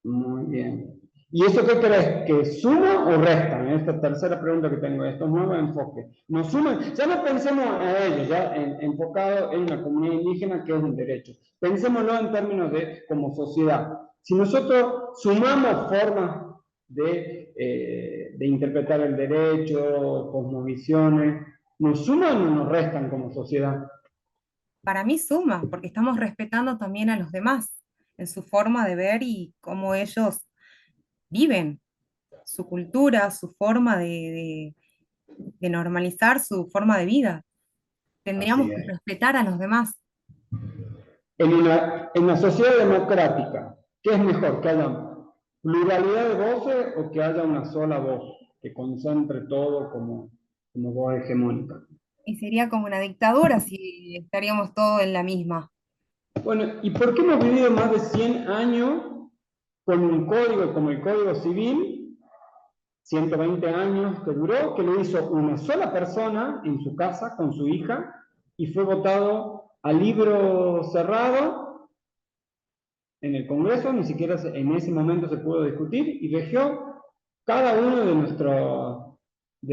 Muy bien. ¿Y eso qué crees? ¿Que suma o resta? En esta tercera pregunta que tengo, estos nuevos enfoques. ¿Nos suman? Ya no pensemos a ellos, ya enfocado en una comunidad indígena que es un derecho. Pensémoslo en términos de como sociedad. Si nosotros sumamos formas de interpretar el derecho, cosmovisiones, ¿nos suman o nos restan como sociedad? Para mí suma, porque estamos respetando también a los demás en su forma de ver y cómo ellos viven, su cultura, su forma de normalizar su forma de vida. Tendríamos Así que es. respetar a los demás. En una sociedad democrática, ¿qué es mejor? ¿Que haya pluralidad de voces o que haya una sola voz que concentre todo como voz hegemónica? Y sería como una dictadura si estaríamos todos en la misma. Bueno, ¿y por qué hemos vivido más de 100 años con un código como el Código Civil, 120 años que duró, que lo hizo una sola persona en su casa con su hija y fue votado a libro cerrado en el Congreso, ni siquiera en ese momento se pudo discutir y regió cada uno de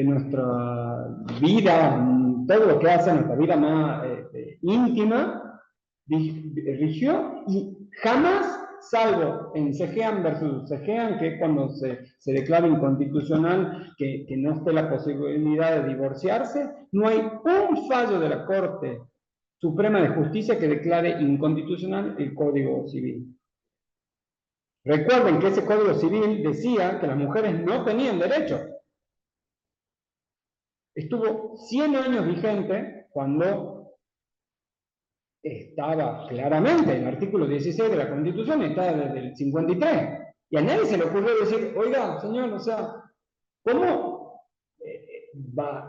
nuestra vida, todo lo que hace nuestra vida más íntima, rigió y jamás, salvo en Cegean versus Cegean, que es cuando se declara inconstitucional que no esté la posibilidad de divorciarse, no hay un fallo de la Corte Suprema de Justicia que declare inconstitucional el Código Civil. Recuerden que ese Código Civil decía que las mujeres no tenían derechos. Estuvo 100 años vigente cuando estaba claramente en el artículo 16 de la Constitución, estaba desde el 53. Y a nadie se le ocurrió decir, oiga, señor, o sea, ¿cómo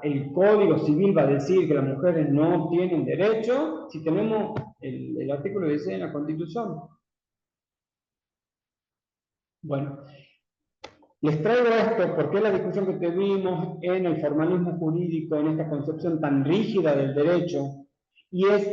el Código Civil va a decir que las mujeres no tienen derecho si tenemos el artículo 16 en la Constitución? Bueno, les traigo esto porque es la discusión que tuvimos en el formalismo jurídico, en esta concepción tan rígida del derecho, y es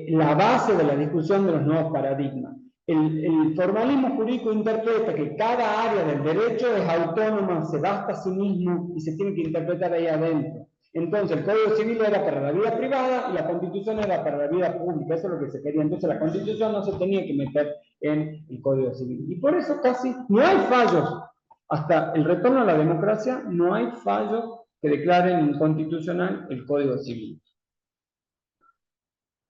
la base de la discusión de los nuevos paradigmas. El formalismo jurídico interpreta que cada área del derecho es autónoma, se basta a sí mismo y se tiene que interpretar ahí adentro. Entonces el Código Civil era para la vida privada y la Constitución era para la vida pública, eso es lo que se quería. Entonces la Constitución no se tenía que meter en el Código Civil. Y por eso casi no hay fallos. Hasta el retorno a la democracia no hay fallos que declaren inconstitucional el Código Civil.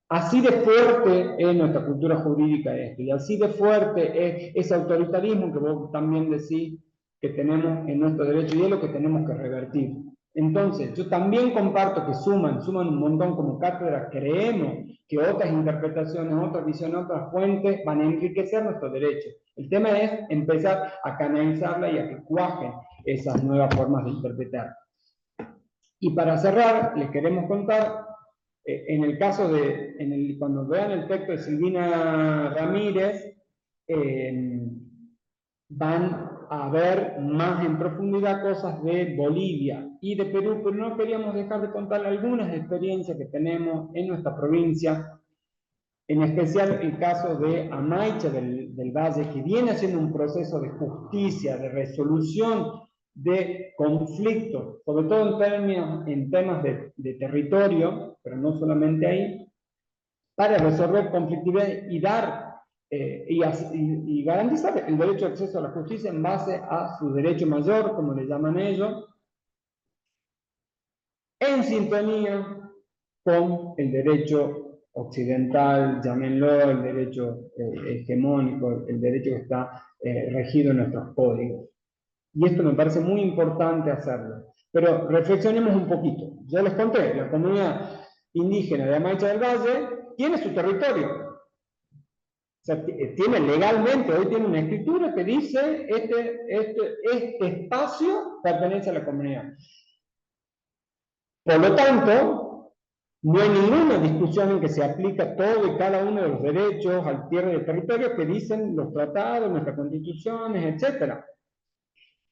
Así de fuerte es nuestra cultura jurídica esto, y así de fuerte es ese autoritarismo que vos también decís que tenemos en nuestro derecho, y es lo que tenemos que revertir. Entonces, yo también comparto que suman un montón como cátedra, creemos que otras interpretaciones, otras visiones, otras fuentes van a enriquecer nuestro derecho. El tema es empezar a canalizarla y a que cuajen esas nuevas formas de interpretar. Y para cerrar, les queremos contar, en el caso de, cuando vean el texto de Silvina Ramírez, van a ver más en profundidad cosas de Bolivia y de Perú, pero no queríamos dejar de contar algunas experiencias que tenemos en nuestra provincia, en especial el caso de Amaicha del Valle, que viene haciendo un proceso de justicia, de resolución de conflictos, sobre todo en temas de territorio, pero no solamente ahí, para resolver conflictividad y dar y garantizar el derecho de acceso a la justicia en base a su derecho mayor, como le llaman ellos, en sintonía con el derecho occidental, llámenlo, el derecho hegemónico, el derecho que está regido en nuestros códigos. Y esto me parece muy importante hacerlo. Pero reflexionemos un poquito. Ya les conté, la comunidad indígena de Amaicha del Valle tiene su territorio. O sea, tiene legalmente, hoy tiene una escritura que dice este espacio pertenece a la comunidad. Por lo tanto, no hay ninguna discusión en que se aplica todo y cada uno de los derechos al cierre de territorio que dicen los tratados, nuestras constituciones, etc.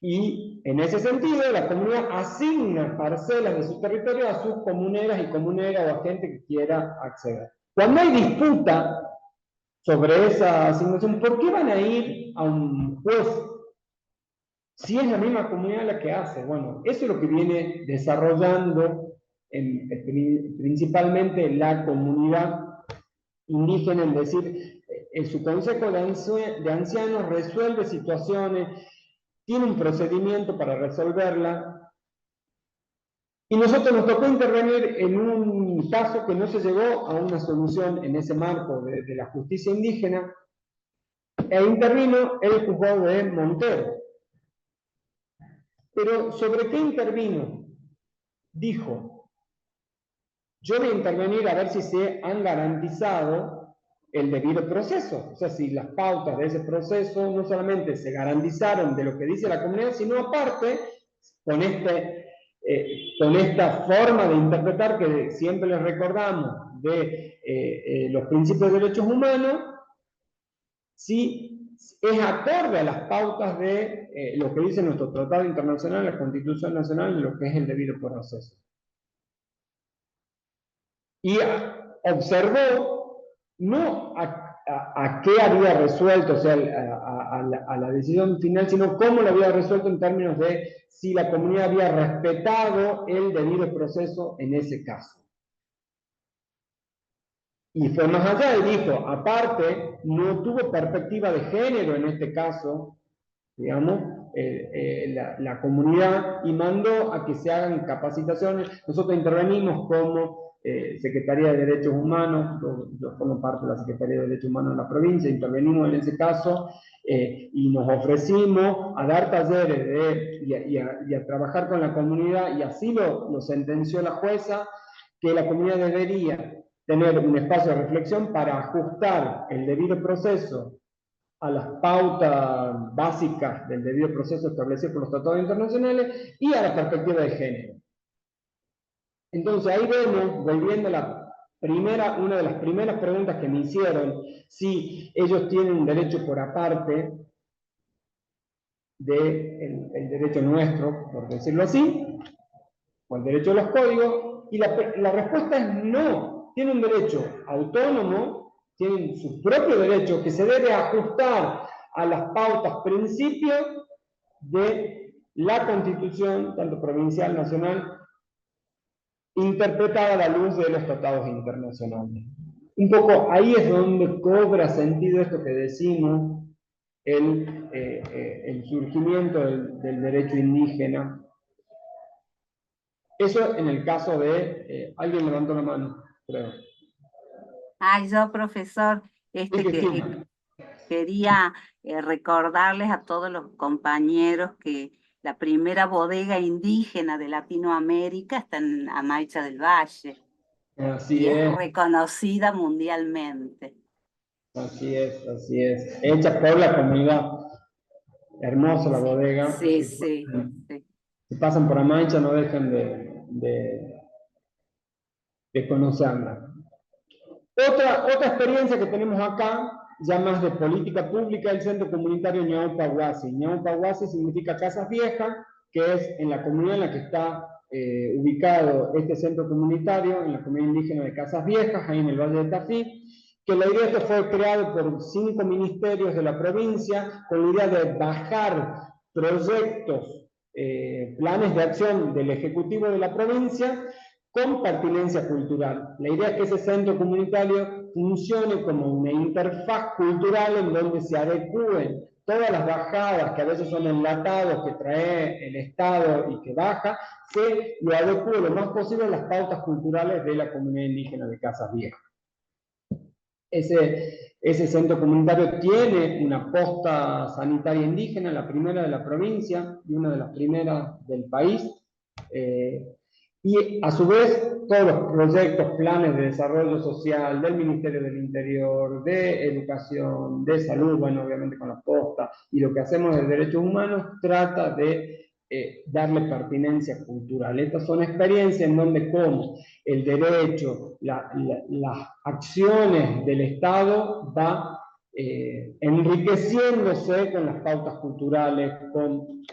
Y en ese sentido, la comunidad asigna parcelas de su territorio a sus comuneras y comuneras o a gente que quiera acceder. Cuando hay disputa sobre esa asignación, ¿por qué van a ir a un juez si es la misma comunidad la que hace? Bueno, eso es lo que viene desarrollando principalmente la comunidad indígena, en decir, en su consejo de ancianos resuelve situaciones, tiene un procedimiento para resolverla, y nosotros nos tocó intervenir en un caso que no se llegó a una solución en ese marco de la justicia indígena, e intervino el juzgado de Montero. Pero ¿sobre qué intervino? Dijo, yo voy a intervenir a ver si se han garantizado el debido proceso. O sea, si las pautas de ese proceso no solamente se garantizaron de lo que dice la comunidad, sino aparte, con esta forma de interpretar que siempre les recordamos de los principios de derechos humanos, si es acorde a las pautas de lo que dice nuestro tratado internacional, la Constitución Nacional, y lo que es el debido proceso. Y observó no a qué había resuelto, o sea, a la decisión final, sino cómo lo había resuelto en términos de si la comunidad había respetado el debido proceso en ese caso. Y fue más allá y dijo, aparte, no tuvo perspectiva de género en este caso, digamos, la comunidad, y mandó a que se hagan capacitaciones. Nosotros intervenimos como Secretaría de Derechos Humanos, yo formo parte de la Secretaría de Derechos Humanos de la provincia, intervenimos en ese caso y nos ofrecimos a dar talleres y a trabajar con la comunidad, y así lo sentenció la jueza, que la comunidad debería tener un espacio de reflexión para ajustar el debido proceso a las pautas básicas del debido proceso establecido por los tratados internacionales y a la perspectiva de género. Entonces ahí vemos, volviendo a una de las primeras preguntas que me hicieron, si ellos tienen un derecho por aparte, del derecho nuestro, por decirlo así, o el derecho de los códigos, y la respuesta es no. Tiene un derecho autónomo, tiene su propio derecho que se debe ajustar a las pautas, principios de la Constitución, tanto provincial, nacional, interpretada a la luz de los tratados internacionales. Un poco ahí es donde cobra sentido esto que decimos, el surgimiento del derecho indígena. Eso en el caso de... alguien levantó la mano, creo. Ay, yo, profesor, Sí, Cristina. quería recordarles a todos los compañeros que la primera bodega indígena de Latinoamérica está en Amaicha del Valle. Así Y es es, reconocida mundialmente. así es, así es. Hecha por la comunidad. Hermosa la bodega. Sí, Si sí, pasan, sí. si pasan por Amaicha, no dejen de conocerla. Otra experiencia que tenemos acá, ya más de política pública, el Centro Comunitario Ñaupahuasi. Ñaupahuasi significa Casas Viejas, que es en la comunidad en la que está ubicado este centro comunitario, en la comunidad indígena de Casas Viejas, ahí en el Valle de Tafí, que la idea de esto fue creado por 5 ministerios de la provincia, con la idea de bajar proyectos, planes de acción del Ejecutivo de la provincia, con pertinencia cultural. La idea es que ese centro comunitario funcione como una interfaz cultural en donde se adecúen todas las bajadas, que a veces son enlatados, que trae el Estado y que baja, se lo adecúe lo más posible a las pautas culturales de la comunidad indígena de Casas Viejas. Ese centro comunitario tiene una posta sanitaria indígena, la primera de la provincia y una de las primeras del país. Y a su vez, todos los proyectos, planes de desarrollo social del Ministerio del Interior, de Educación, de Salud, bueno, obviamente con la posta, y lo que hacemos de Derechos Humanos, trata de darle pertinencia cultural. Estas son experiencias en donde como el derecho, las acciones del Estado va enriqueciéndose con las pautas culturales, con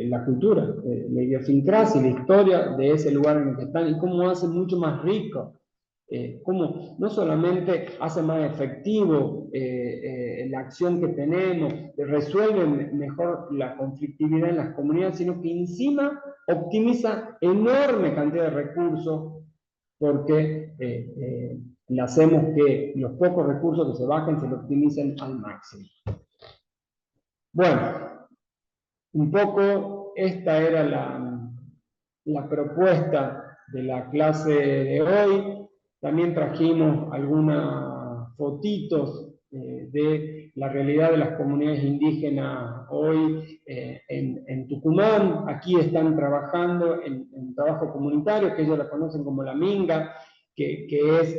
la cultura, la idiosincrasia, la historia de ese lugar en el que están y cómo hace mucho más rico, cómo no solamente hace más efectivo la acción que tenemos, resuelve mejor la conflictividad en las comunidades, sino que encima optimiza enorme cantidad de recursos porque le hacemos que los pocos recursos que se bajen se lo optimicen al máximo. Bueno, un poco esta era la propuesta de la clase de hoy. También trajimos algunas fotitos de la realidad de las comunidades indígenas hoy en Tucumán. Aquí están trabajando en trabajo comunitario, que ellos la conocen como la minga, que es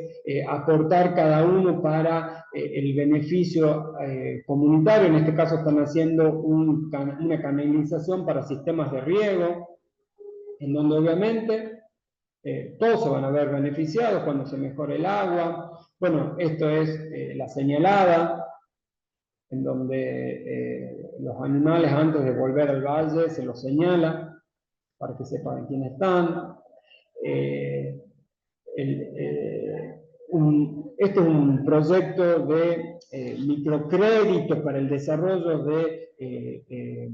aportar cada uno para el beneficio comunitario. En este caso están haciendo una canalización para sistemas de riego, en donde obviamente todos se van a ver beneficiados cuando se mejore el agua. Bueno, esto es la señalada, en donde los animales antes de volver al valle se los señala para que sepan quiénes están. Este es un proyecto de microcréditos para el desarrollo de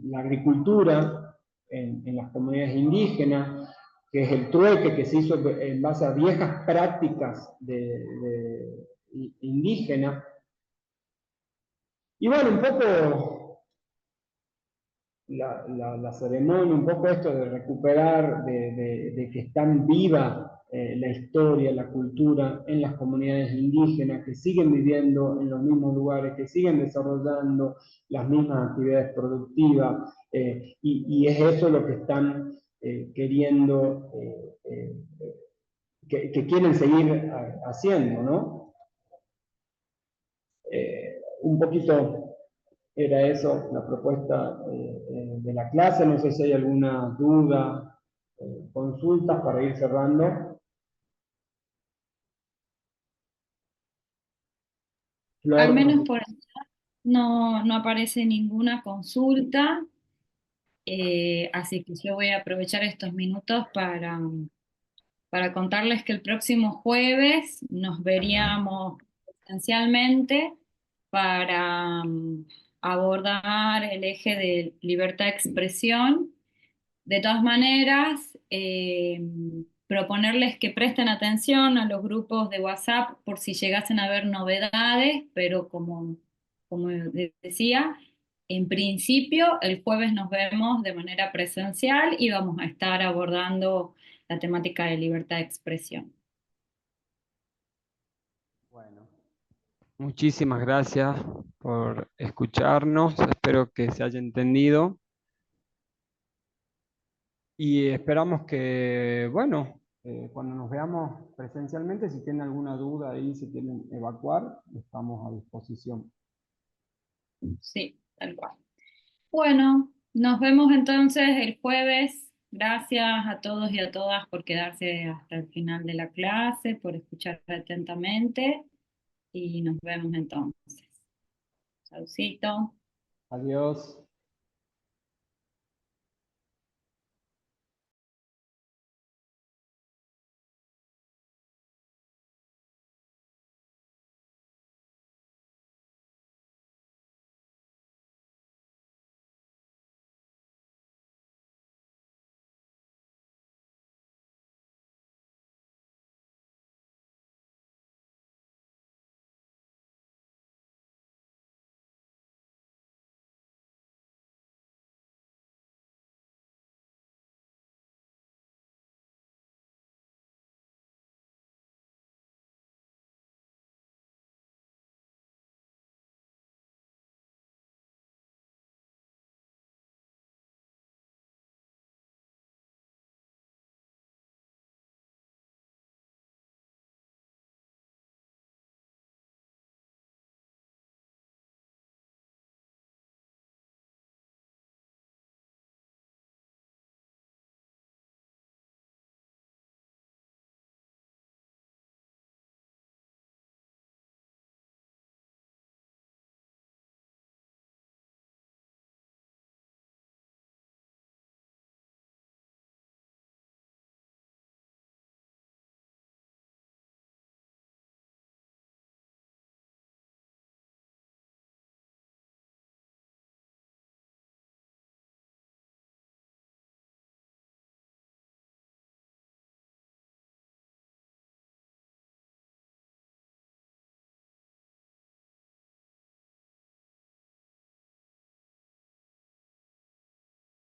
la agricultura en las comunidades indígenas, que es el trueque que se hizo en base a viejas prácticas indígenas. Y bueno, un poco la ceremonia, un poco esto de recuperar, de que están vivas la historia, la cultura en las comunidades indígenas, que siguen viviendo en los mismos lugares, que siguen desarrollando las mismas actividades productivas, y es eso lo que están queriendo, que quieren seguir haciendo, ¿no? Un poquito era eso la propuesta de la clase. No sé si hay alguna duda, consultas para ir cerrando. Flor, Al menos por el chat no aparece ninguna consulta, así que yo voy a aprovechar estos minutos para contarles que el próximo jueves nos veríamos presencialmente para abordar el eje de libertad de expresión. De todas maneras, proponerles que presten atención a los grupos de WhatsApp por si llegasen a haber novedades, pero como decía, en principio el jueves nos vemos de manera presencial y vamos a estar abordando la temática de libertad de expresión. Bueno, muchísimas gracias por escucharnos. Espero que se haya entendido. Y esperamos que, bueno, cuando nos veamos presencialmente, si tienen alguna duda ahí, si quieren evacuar, estamos a disposición. Sí, tal cual. Bueno, nos vemos entonces el jueves. Gracias a todos y a todas por quedarse hasta el final de la clase, por escuchar atentamente y nos vemos entonces. Chaucito. Adiós.